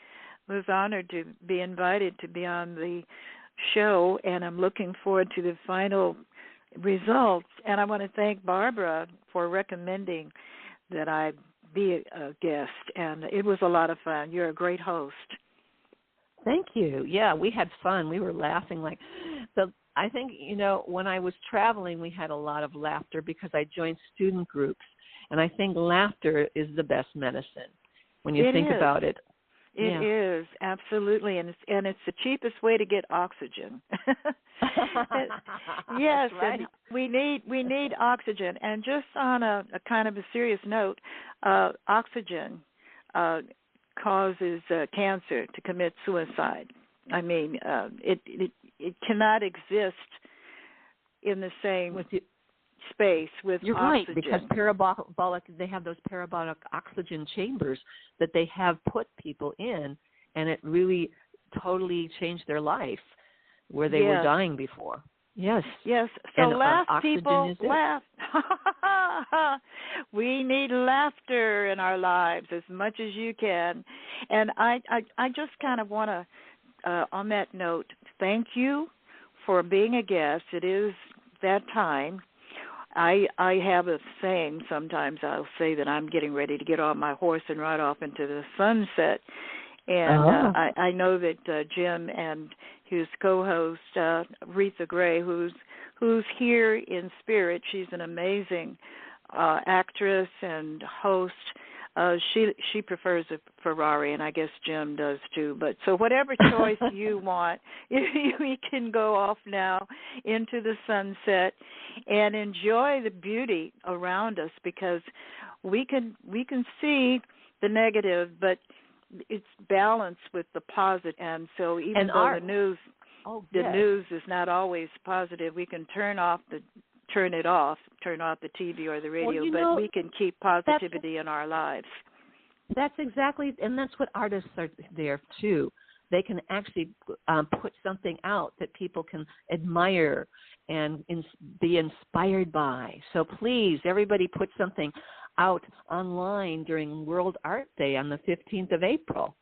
[SPEAKER 8] was honored to be invited to be on the show, and I'm looking forward to the final results. And I want to thank Barbara for recommending that I be a guest, and it was a lot of fun. You're a great host.
[SPEAKER 9] Thank you. Yeah, we had fun. We were laughing I think, when I was traveling, we had a lot of laughter because I joined student groups, and I think laughter is the best medicine when you think about it.
[SPEAKER 8] It is, absolutely, and it's the cheapest way to get oxygen. Yes,
[SPEAKER 9] right.
[SPEAKER 8] And we need oxygen, and just on a kind of a serious note, oxygen causes cancer to commit suicide. I mean, it cannot exist in the same space with
[SPEAKER 9] You're
[SPEAKER 8] oxygen.
[SPEAKER 9] right, because parabolic, they have those parabolic oxygen chambers that they have put people in, and it really totally changed their life where they were dying before. Yes.
[SPEAKER 8] Yes. So
[SPEAKER 9] and,
[SPEAKER 8] laugh,
[SPEAKER 9] people,
[SPEAKER 8] laugh. We need laughter in our lives as much as you can. And I just kind of want to, on that note, thank you for being a guest. It is that time. I have a saying sometimes. I'll say that I'm getting ready to get on my horse and ride off into the sunset. And I know that Jim and his co-host Reatha Gray, who's here in spirit. She's an amazing actress and host. She prefers a Ferrari, and I guess Jim does too. But so whatever choice you want, we can go off now into the sunset and enjoy the beauty around us, because we can see the negative, but it's balanced with the positive. And so even though the news is not always positive, we can turn off the TV or the radio, but we can keep positivity in our lives.
[SPEAKER 9] That's exactly, and that's what artists are there too. They can actually put something out that people can admire and be inspired by. So please, everybody put something out online during World Art Day on the 15th of April.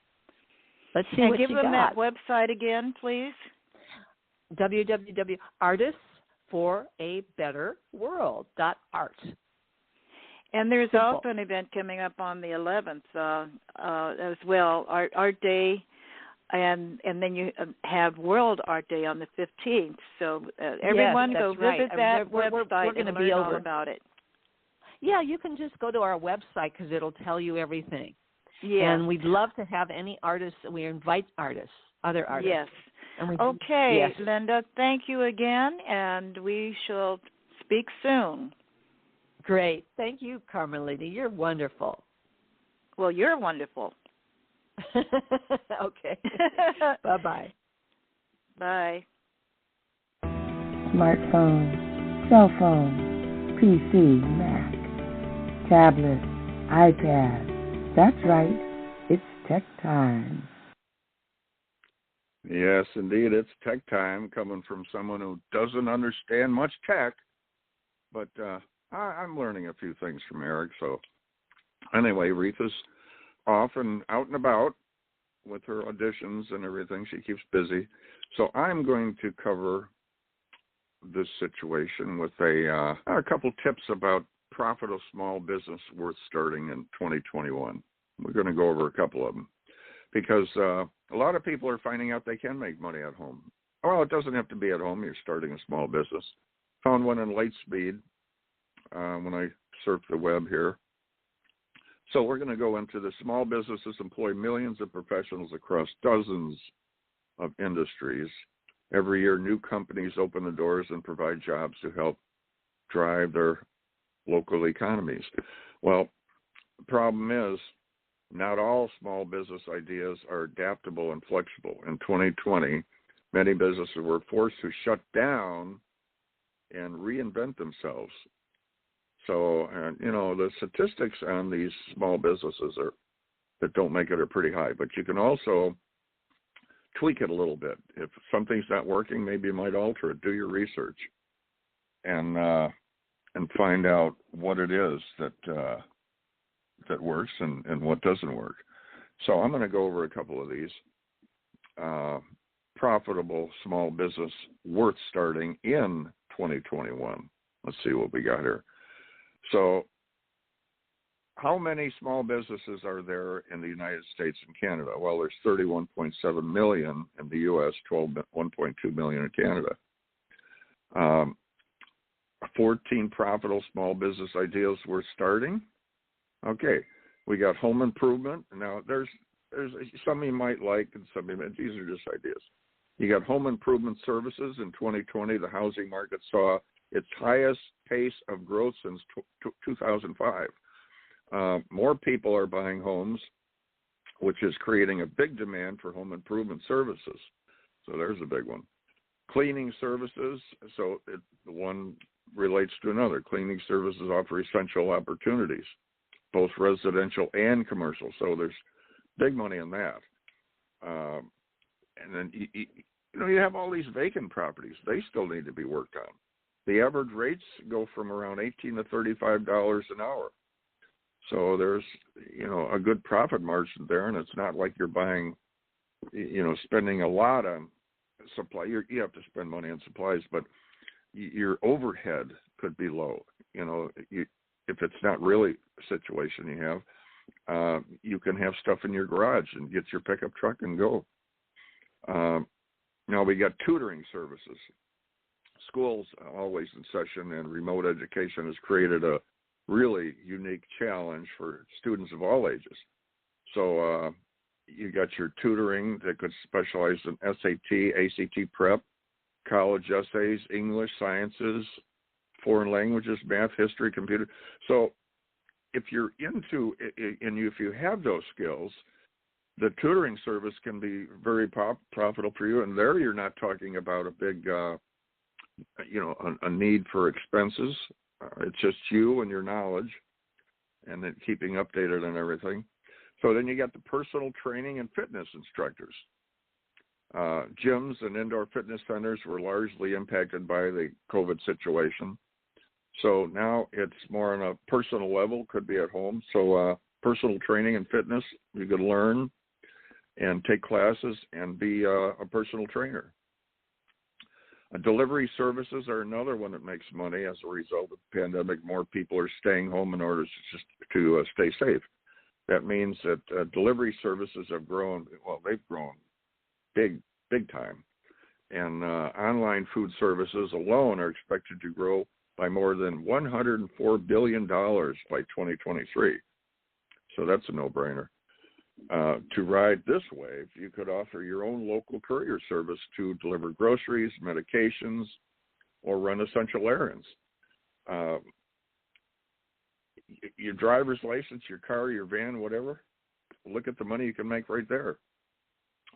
[SPEAKER 9] Let's see what you got.
[SPEAKER 8] And give them that website again, please.
[SPEAKER 9] www.artistsforabetterworld.art.
[SPEAKER 8] And there's also an event coming up on the 11th as well, Art Day, and then you have World Art Day on the 15th. So everyone go visit that website and learn all about it.
[SPEAKER 9] Yeah, you can just go to our website because it'll tell you everything.
[SPEAKER 8] Yeah.
[SPEAKER 9] And we'd love to have any artists. We invite artists, other artists.
[SPEAKER 8] Yes. Okay, yes. Lynda, thank you again, and we shall speak soon.
[SPEAKER 9] Great. Thank you, Carmelita. You're wonderful.
[SPEAKER 8] Well, you're wonderful.
[SPEAKER 9] Okay. Bye-bye.
[SPEAKER 8] Bye.
[SPEAKER 1] Smartphone, cell phone, PC, Mac, tablet, iPad. That's right. It's tech time.
[SPEAKER 2] Yes, indeed, it's tech time, coming from someone who doesn't understand much tech, but I'm learning a few things from Eric. So anyway, Reatha's off and out and about with her auditions and everything. She keeps busy. So I'm going to cover this situation with a couple tips about profitable small business worth starting in 2021. We're going to go over a couple of them, because a lot of people are finding out they can make money at home. Well, it doesn't have to be at home. You're starting a small business. Found one in Lightspeed when I surfed the web here. So we're going to go into the small businesses employ millions of professionals across dozens of industries. Every year, new companies open the doors and provide jobs to help drive their local economies. Well, the problem is, not all small business ideas are adaptable and flexible. In 2020, many businesses were forced to shut down and reinvent themselves. So, the statistics on these small businesses that don't make it are pretty high. But you can also tweak it a little bit. If something's not working, maybe you might alter it. Do your research and find out what it is that works and what doesn't work. So I'm going to go over a couple of these. Profitable small business worth starting in 2021. Let's see what we got here. So how many small businesses are there in the United States and Canada? Well, there's 31.7 million in the U.S., 1.2 million in Canada. 14 profitable small business ideas worth starting. Okay, we got home improvement. Now, there's some you might like and some you might. These are just ideas. You got home improvement services. In 2020, the housing market saw its highest pace of growth since 2005. More people are buying homes which is creating a big demand for home improvement services. So there's a big one. Cleaning services, so one relates to another. Cleaning services offer essential opportunities, both residential and commercial. So there's big money in that. And then, you have all these vacant properties. They still need to be worked on. The average rates go from around $18 to $35 an hour. So there's, a good profit margin there, and it's not like you're buying, spending a lot on supply. You have to spend money on supplies, but your overhead could be low. If it's not really a situation you have, you can have stuff in your garage and get your pickup truck and go. Now we got tutoring services. Schools always in session, and remote education has created a really unique challenge for students of all ages. So you got your tutoring that could specialize in SAT, ACT prep, college essays, English, sciences, foreign languages, math, history, computer. So if you're into, and if you have those skills, the tutoring service can be very profitable for you. And there you're not talking about a big, a need for expenses. It's just you and your knowledge, and then keeping updated on everything. So then you got the personal training and fitness instructors. Gyms and indoor fitness centers were largely impacted by the COVID situation. So now it's more on a personal level, could be at home. So personal training and fitness, you could learn and take classes and be a personal trainer. Delivery services are another one that makes money as a result of the pandemic. More people are staying home in order to stay safe. That means that delivery services have grown. Well, they've grown big time. And online food services alone are expected to grow by more than $104 billion by 2023. So that's a no-brainer. To ride this wave, you could offer your own local courier service to deliver groceries, medications, or run essential errands. Your driver's license, your car, your van, whatever, look at the money you can make right there.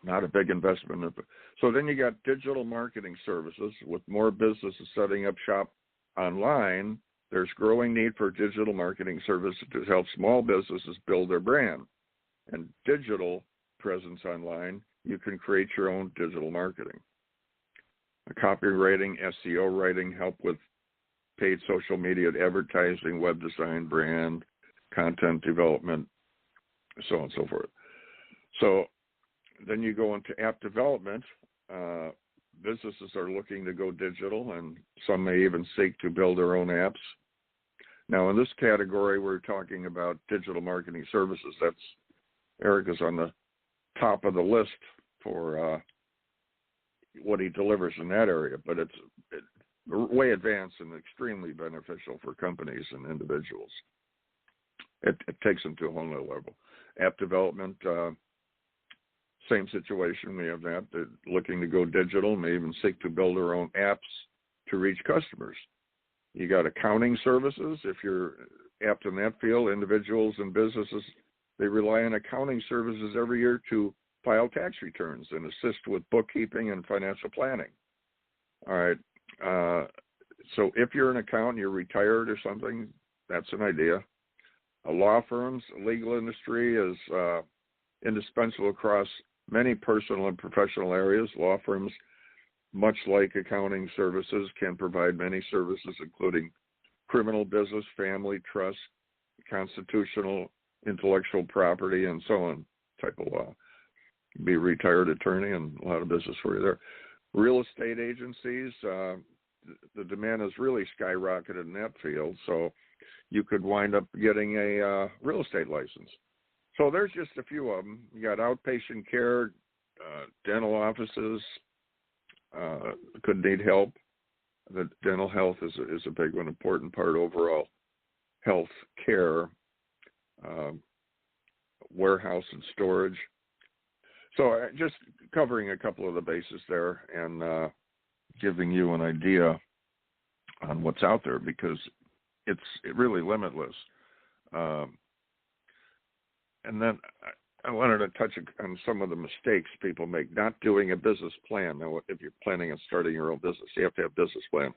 [SPEAKER 2] Not a big investment. So then you got digital marketing services. With more businesses setting up shop online, there's growing need for digital marketing services to help small businesses build their brand. And digital presence online, you can create your own digital marketing. Copywriting, SEO writing, help with paid social media advertising, web design, brand, content development, so on and so forth. So then you go into app development. Businesses are looking to go digital, and some may even seek to build their own apps. Now, in this category, we're talking about digital marketing services. That's Eric is on the top of the list for what he delivers in that area, but it's way advanced and extremely beneficial for companies and individuals. It takes them to a whole other level. App development, same situation. We have that. They're looking to go digital, may even seek to build their own apps to reach customers. You got accounting services. If you're apt in that field, individuals and businesses, they rely on accounting services every year to file tax returns and assist with bookkeeping and financial planning. All right. So if you're an accountant, you're retired or something, that's an idea. Law firms, legal industry is indispensable across many personal and professional areas. Law firms, much like accounting services, can provide many services, including criminal business, family, trust, constitutional, intellectual property, and so on type of law. Be a retired attorney and a lot of business for you there. Real estate agencies, the demand has really skyrocketed in that field, so you could wind up getting a real estate license. So there's just a few of them. You got outpatient care, dental offices could need help. The dental health is a big one, important part of overall health care. Warehouse and storage. So just covering a couple of the bases there and giving you an idea on what's out there, because it's really limitless. And then I wanted to touch on some of the mistakes people make. Not doing a business plan. Now, if you're planning on starting your own business, you have to have a business plan.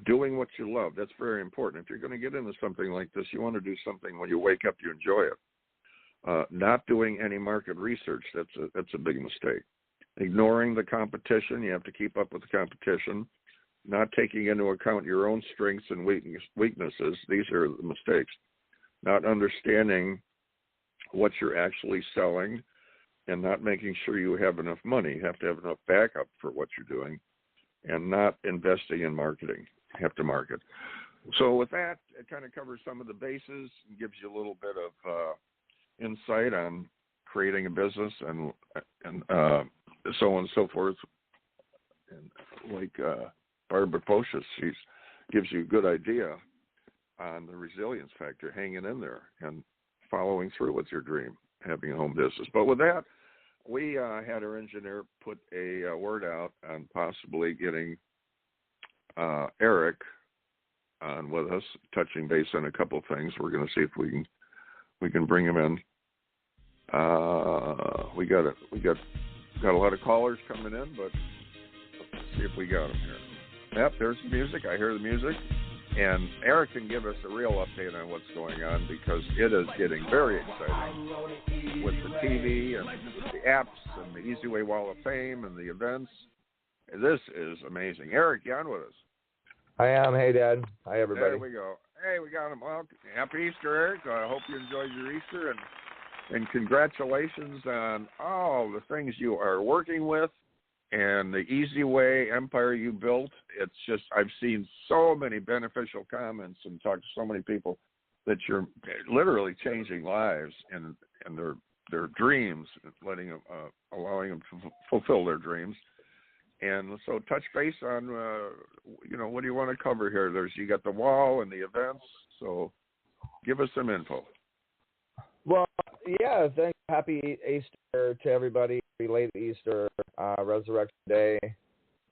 [SPEAKER 2] Doing what you love, that's very important. If you're going to get into something like this, you want to do something when you wake up, you enjoy it. Not doing any market research, that's a big mistake. Ignoring the competition, you have to keep up with the competition. Not taking into account your own strengths and weaknesses, these are the mistakes. Not understanding what you're actually selling and not making sure you have enough money. You have to have enough backup for what you're doing, and not investing in marketing. You have to market. So with that, it kind of covers some of the bases and gives you a little bit of insight on creating a business and so on and so forth. And like Barbara Pocius, she gives you a good idea on the resilience factor, hanging in there and following through with your dream, having a home business. But with that, we had our engineer put a word out on possibly getting Eric on with us, touching base on a couple of things. We're going to see if we can bring him in. We got a lot of callers coming in, but let's see if we got him here. Yep, there's the music. I hear the music. And Eric can give us a real update on what's going on, because it is getting very exciting with the TV and the apps and the EZWAY Wall of Fame and the events. This is amazing. Eric, you on with us?
[SPEAKER 10] I am. Hey, Dad. Hi, everybody.
[SPEAKER 2] There we go. Hey, we got him. Well, happy Easter, Eric. I hope you enjoyed your Easter, and congratulations on all the things you are working with and the EZWAY empire you built. It's just, I've seen so many beneficial comments and talked to so many people that you're literally changing lives and their dreams, letting them, allowing them to fulfill their dreams. And so touch base on, what do you want to cover here? You got the wall and the events, so give us some info.
[SPEAKER 10] Well, yeah, thanks. Happy Easter to everybody. Late Easter, Resurrection Day.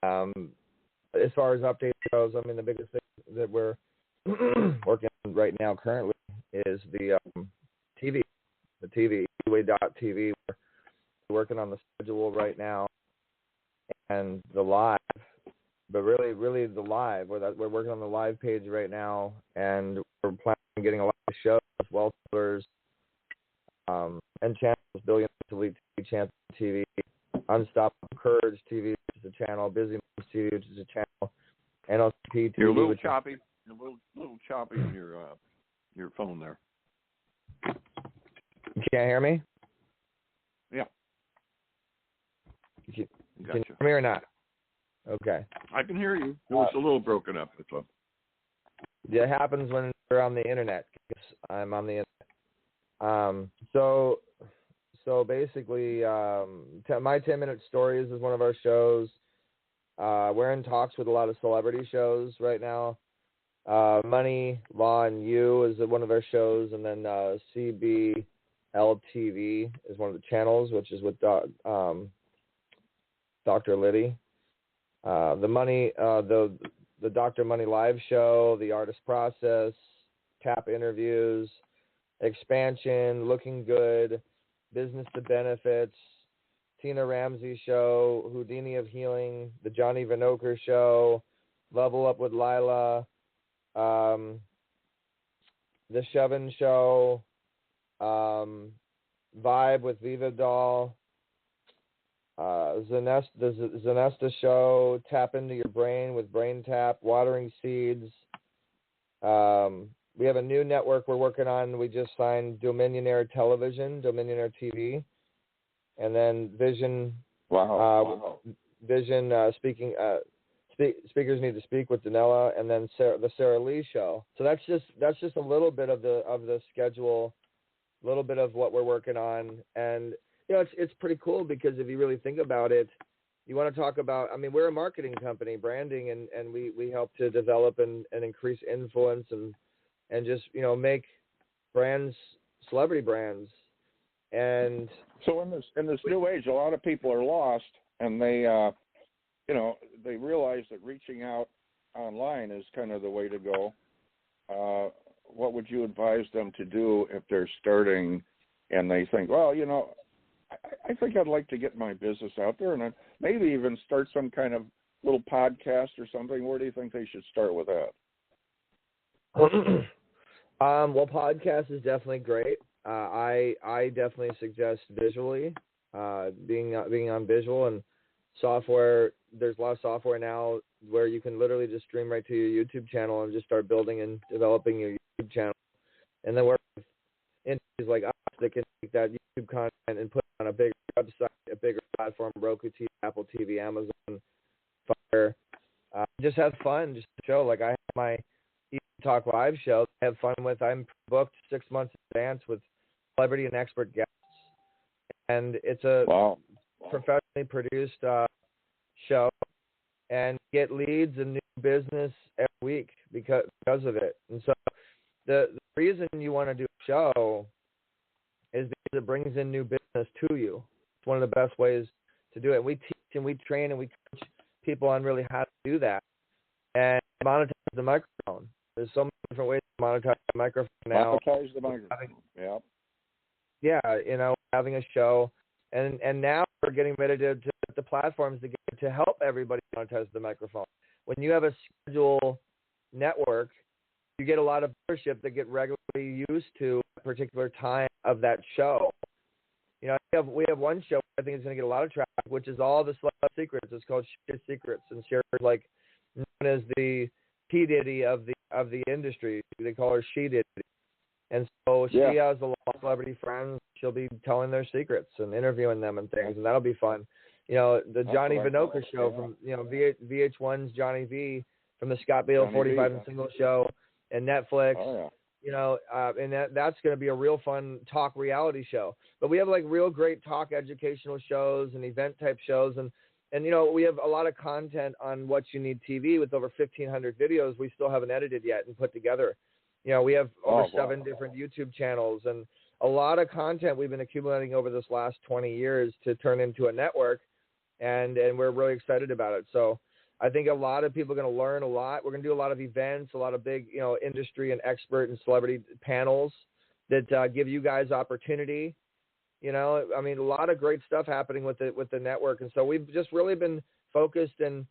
[SPEAKER 10] As far as updates goes, I mean, the biggest thing that we're working on right now currently is the TV, EZWAY.tv. We're working on the schedule right now and the live, but really the live. We're working on the live page right now, and we're planning on getting a lot of shows, wealth builders, and channels, Billion Elite TV, Champion TV, Unstoppable Courage TV, which is a channel, Busy Moms TV, which is a channel, NLP TV.
[SPEAKER 2] You're a little choppy. You're a little choppy in your phone there.
[SPEAKER 10] You can't hear me?
[SPEAKER 2] Yeah.
[SPEAKER 10] Can you hear me or not? Okay.
[SPEAKER 2] I can hear you. It was a little broken up.
[SPEAKER 10] It happens when you're on the internet, because I'm on the internet. So basically, My 10-Minute Stories is one of our shows. We're in talks with a lot of celebrity shows right now. Money, Law, and You is one of our shows, and then CBLTV is one of the channels, which is with Dr. Liddy. The Dr. Money Live Show, The Artist Process, Tap Interviews, Expansion, Looking Good, Business to Benefits, Tina Ramsey Show, Houdini of Healing, The Johnny Vinokur Show, Level Up with Lila, The Shovin Show, Vibe with Viva Doll, the Zanesta Show, Tap Into Your Brain with Brain Tap, Watering Seeds. We have a new network we're working on. We just signed Dominionaire Television, Dominionaire TV, and then Vision.
[SPEAKER 2] Wow.
[SPEAKER 10] Vision speaking. Speakers Need to Speak with Danella, and then the Sarah Lee Show. So that's just a little bit of the schedule, a little bit of what we're working on, and it's pretty cool, because if you really think about it, you want to talk about, I mean, we're a marketing company, branding, and we help to develop and increase influence and just, make brands, celebrity brands. And
[SPEAKER 2] so in this new age, a lot of people are lost, and they realize that reaching out online is kind of the way to go. What would you advise them to do if they're starting and they think, well, I think I'd like to get my business out there, and maybe even start some kind of little podcast or something. Where do you think they should start with that?
[SPEAKER 10] Well, podcast is definitely great. I definitely suggest visually, being on visual and software. There's a lot of software now where you can literally just stream right to your YouTube channel and just start building and developing your YouTube channel. And then work with entities like us that can take that YouTube content and put it on a bigger website, a bigger platform, Roku TV, Apple TV, Amazon, Fire. Just have fun, just show. Like I have my Talk Live show. I have fun with. I'm booked 6 months in advance with celebrity and expert guests, and it's a professionally produced show, and get leads and new business every week because of it. And so the reason you want to do a show is because it brings in new business to you. It's one of the best ways to do it. We teach and we train and we coach people on really how to do that and monetize the microphone. There's so many different ways to monetize the microphone now.
[SPEAKER 2] Monetize the microphone.
[SPEAKER 10] Yeah, having a show, and now we're getting ready to the platforms to help everybody monetize the microphone. When you have a schedule network, you get a lot of viewership that get regularly used to a particular time of that show. We have one show I think is going to get a lot of traffic, which is all the celebrity secrets. It's called Shit Secrets, and Cher's like known as the P Diddy of the industry. They call her She Diddy, and so she has a lot of celebrity friends. She'll be telling their secrets and interviewing them and things, and that'll be fun. The Johnny Vinoka show from VH1's Johnny V from the Scott Baio 45 and Single show and Netflix. And that's going to be a real fun talk reality show. But we have like real great talk educational shows and event type shows, and we have a lot of content on What You Need TV with over 1,500 videos we still haven't edited yet and put together. We have over 7 different YouTube channels and a lot of content we've been accumulating over this last 20 years to turn into a network, and we're really excited about it. So I think a lot of people are going to learn a lot. We're going to do a lot of events, a lot of big, industry and expert and celebrity panels that give you guys opportunity. A lot of great stuff happening with the network. And so we've just really been focused and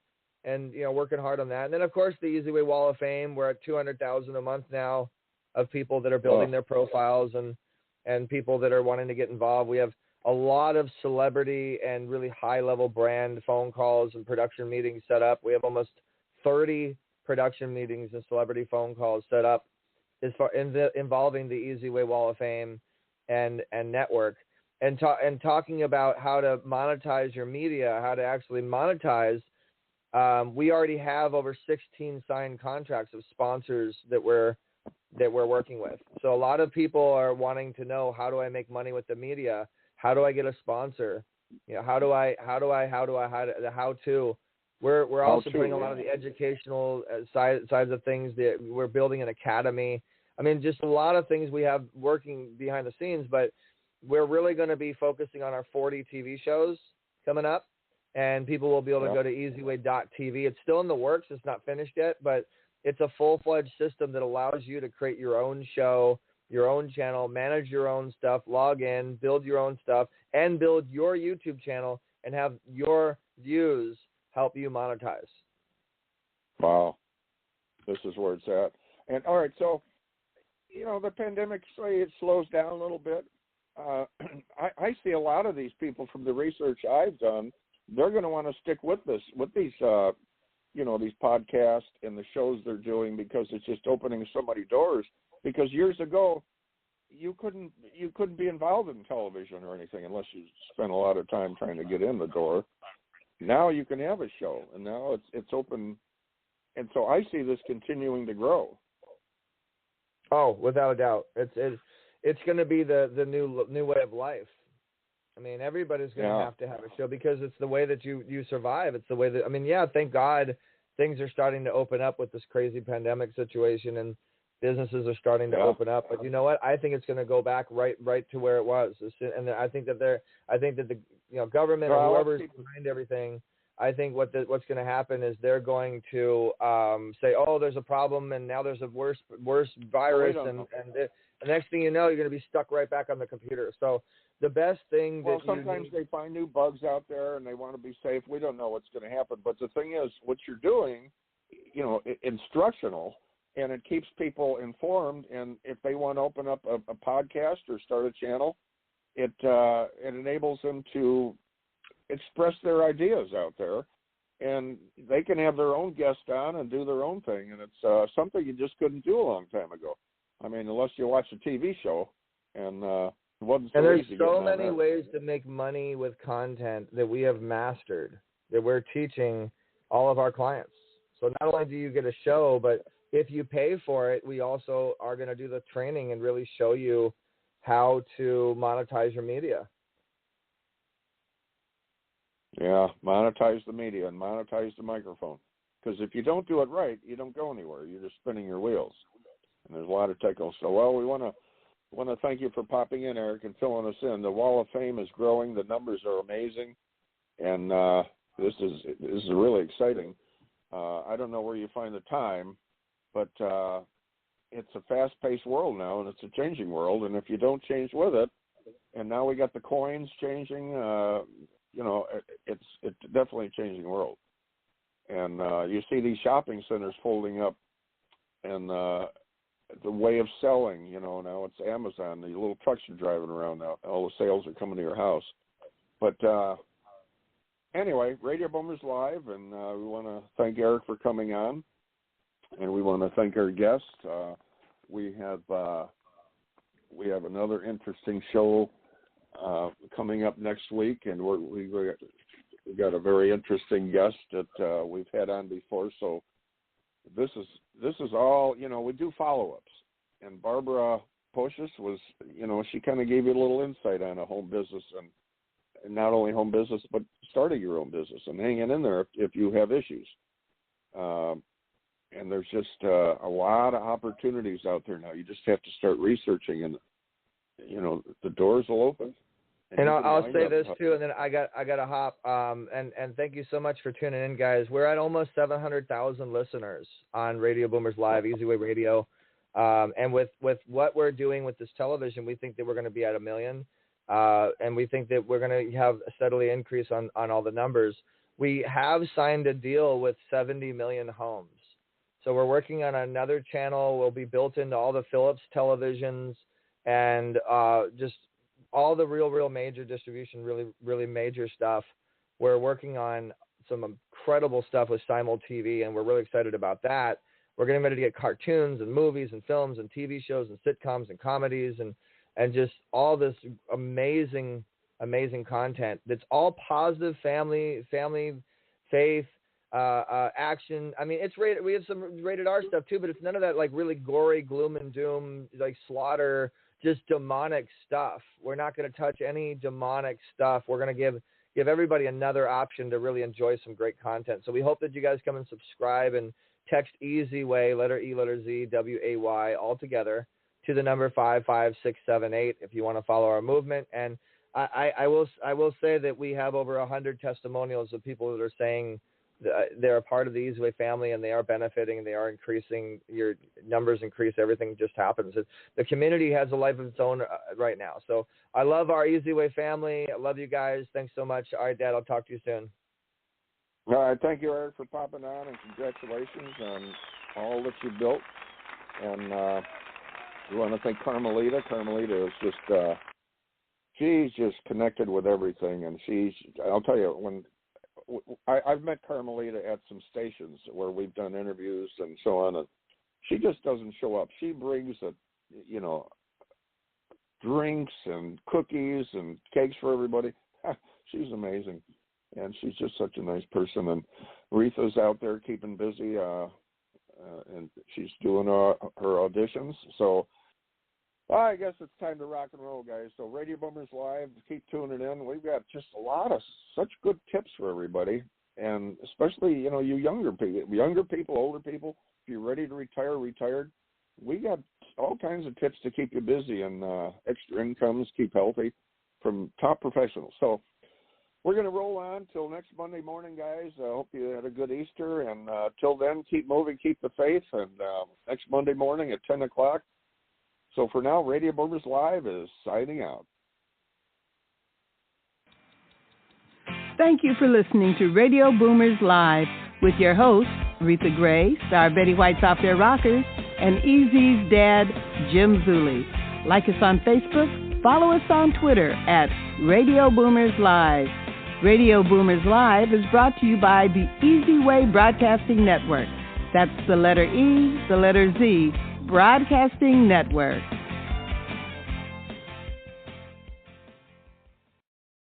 [SPEAKER 10] working hard on that. And then, of course, the EZWAY Wall of Fame. We're at 200,000 a month now of people that are building their profiles and people that are wanting to get involved. We have a lot of celebrity and really high-level brand phone calls and production meetings set up. We have almost 30 production meetings and celebrity phone calls set up involving the EZWAY Wall of Fame and network. And talking about how to monetize your media, how to actually monetize, we already have over 16 signed contracts of sponsors that we're working with. So a lot of people are wanting to know, how do I make money with the media? How do I get a sponsor? We're also doing a lot of the educational sides of things. We're building an academy. Just a lot of things we have working behind the scenes, but we're really going to be focusing on our 40 TV shows coming up, and people will be able to go to EZWAY.tv. It's still in the works. It's not finished yet, but it's a full-fledged system that allows you to create your own show, your own channel, manage your own stuff, log in, build your own stuff, and build your YouTube channel and have your views help you monetize.
[SPEAKER 2] Wow. This is where it's at. And all right, so, the pandemic, say it slows down a little bit. I see a lot of these people from the research I've done, they're going to want to stick with this, with these, these podcasts and the shows they're doing, because it's just opening so many doors. Because years ago, you couldn't be involved in television or anything unless you spent a lot of time trying to get in the door. Now you can have a show, and now it's open, and so I see this continuing to grow.
[SPEAKER 10] Oh, without a doubt, it's going to be the new way of life. Everybody's going to have a show, because it's the way that you survive. It's the way that thank God things are starting to open up with this crazy pandemic situation, and businesses are starting to open up. But you know what? I think it's going to go back right to where it was. And I think that the government or whoever's behind everything, I think what's going to happen is they're going to say, oh, there's a problem, and now there's a worse virus, and the next thing you know, you're going to be stuck right back on the computer. So the best thing that
[SPEAKER 2] sometimes they find new bugs out there, and they want to be safe. We don't know what's going to happen, but the thing is, what you're doing, instructional, and it keeps people informed. And if they want to open up a podcast or start a channel, it enables them to express their ideas out there, and they can have their own guest on and do their own thing. And it's something you just couldn't do a long time ago. I mean, unless you watch a TV show, and it wasn't so
[SPEAKER 10] there's
[SPEAKER 2] easy.
[SPEAKER 10] So many ways to make money with content that we have mastered, that we're teaching all of our clients. So not only do you get a show, but if you pay for it, we also are going to do the training and really show you how to monetize your media.
[SPEAKER 2] Yeah, monetize the media and monetize the microphone. Because if you don't do it right, you don't go anywhere. You're just spinning your wheels. And there's a lot of technical. So, we want to thank you for popping in, Eric, and filling us in. The Wall of Fame is growing. The numbers are amazing, and this is really exciting. I don't know where you find the time, but it's a fast-paced world now, and it's a changing world. And if you don't change with it, and now we got the coins changing, it's definitely a changing world. And you see these shopping centers folding up, and the way of selling, now it's Amazon. The little trucks are driving around now. All the sales are coming to your house. But anyway, Radio Boomers Live, and we want to thank Eric for coming on, and we want to thank our guest. We have another interesting show coming up next week, and we got a very interesting guest that we've had on before. So this is all, we do follow-ups, and Barbara Pocius was, she kind of gave you a little insight on a home business, and not only home business, but starting your own business and hanging in there if you have issues. And there's just a lot of opportunities out there now. You just have to start researching, and the doors will open.
[SPEAKER 10] And I'll say this too, and then I got to hop. And thank you so much for tuning in, guys. We're at almost 700,000 listeners on Radio Boomers Live, EZWAY Radio. And with what we're doing with this television, we think that we're going to be at 1 million. And we think that we're going to have a steadily increase on all the numbers. We have signed a deal with 70 million homes. So we're working on another channel. Will be built into all the Philips televisions, and just all the real major distribution, really major stuff. We're working on some incredible stuff with Simul TV, and we're really excited about that. We're getting ready to get cartoons and movies and films and TV shows and sitcoms and comedies and just all this amazing content that's all positive, family, faith, action. I mean, it's rated. We have some rated R stuff too, but it's none of that like really gory, gloom and doom, like slaughter, just demonic stuff. We're not going to touch any demonic stuff. We're going to give everybody another option to really enjoy some great content. So we hope that you guys come and subscribe and text EZWAY, letter E, letter Z, WAY, all together to the number 55678 if you want to follow our movement. And I will say that we have over 100 testimonials of people that are saying they're a part of the EZWAY family, and they are benefiting, and they are increasing. Your numbers increase. Everything just happens. The community has a life of its own right now. So I love our EZWAY family. I love you guys. Thanks so much. All right, Dad, I'll talk to you soon.
[SPEAKER 2] All right. Thank you, Eric, for popping on, and congratulations on all that you built. And we want to thank Carmelita. Carmelita is just, she's just connected with everything. And I'll tell you, when I've met Carmelita at some stations where we've done interviews and so on, and she just doesn't show up. She brings drinks and cookies and cakes for everybody. She's amazing, and she's just such a nice person. And Reatha's out there keeping busy, and she's doing her auditions. So I guess it's time to rock and roll, guys. So Radio Boomers Live, keep tuning in. We've got just a lot of such good tips for everybody, and especially, you younger people, older people. If you're ready to retire, retired, we got all kinds of tips to keep you busy and extra incomes, keep healthy from top professionals. So we're going to roll on till next Monday morning, guys. I hope you had a good Easter. And till then, keep moving, keep the faith. And next Monday morning at 10 o'clock. So for now, Radio Boomers Live is signing out.
[SPEAKER 1] Thank you for listening to Radio Boomers Live with your hosts, Reatha Gray, Star Betty White's Off Their Rockers, and EZ's dad, Jim Zuley. Like us on Facebook, follow us on Twitter at Radio Boomers Live. Radio Boomers Live is brought to you by the EZWAY Broadcasting Network. That's the letter E, the letter Z, Broadcasting Network.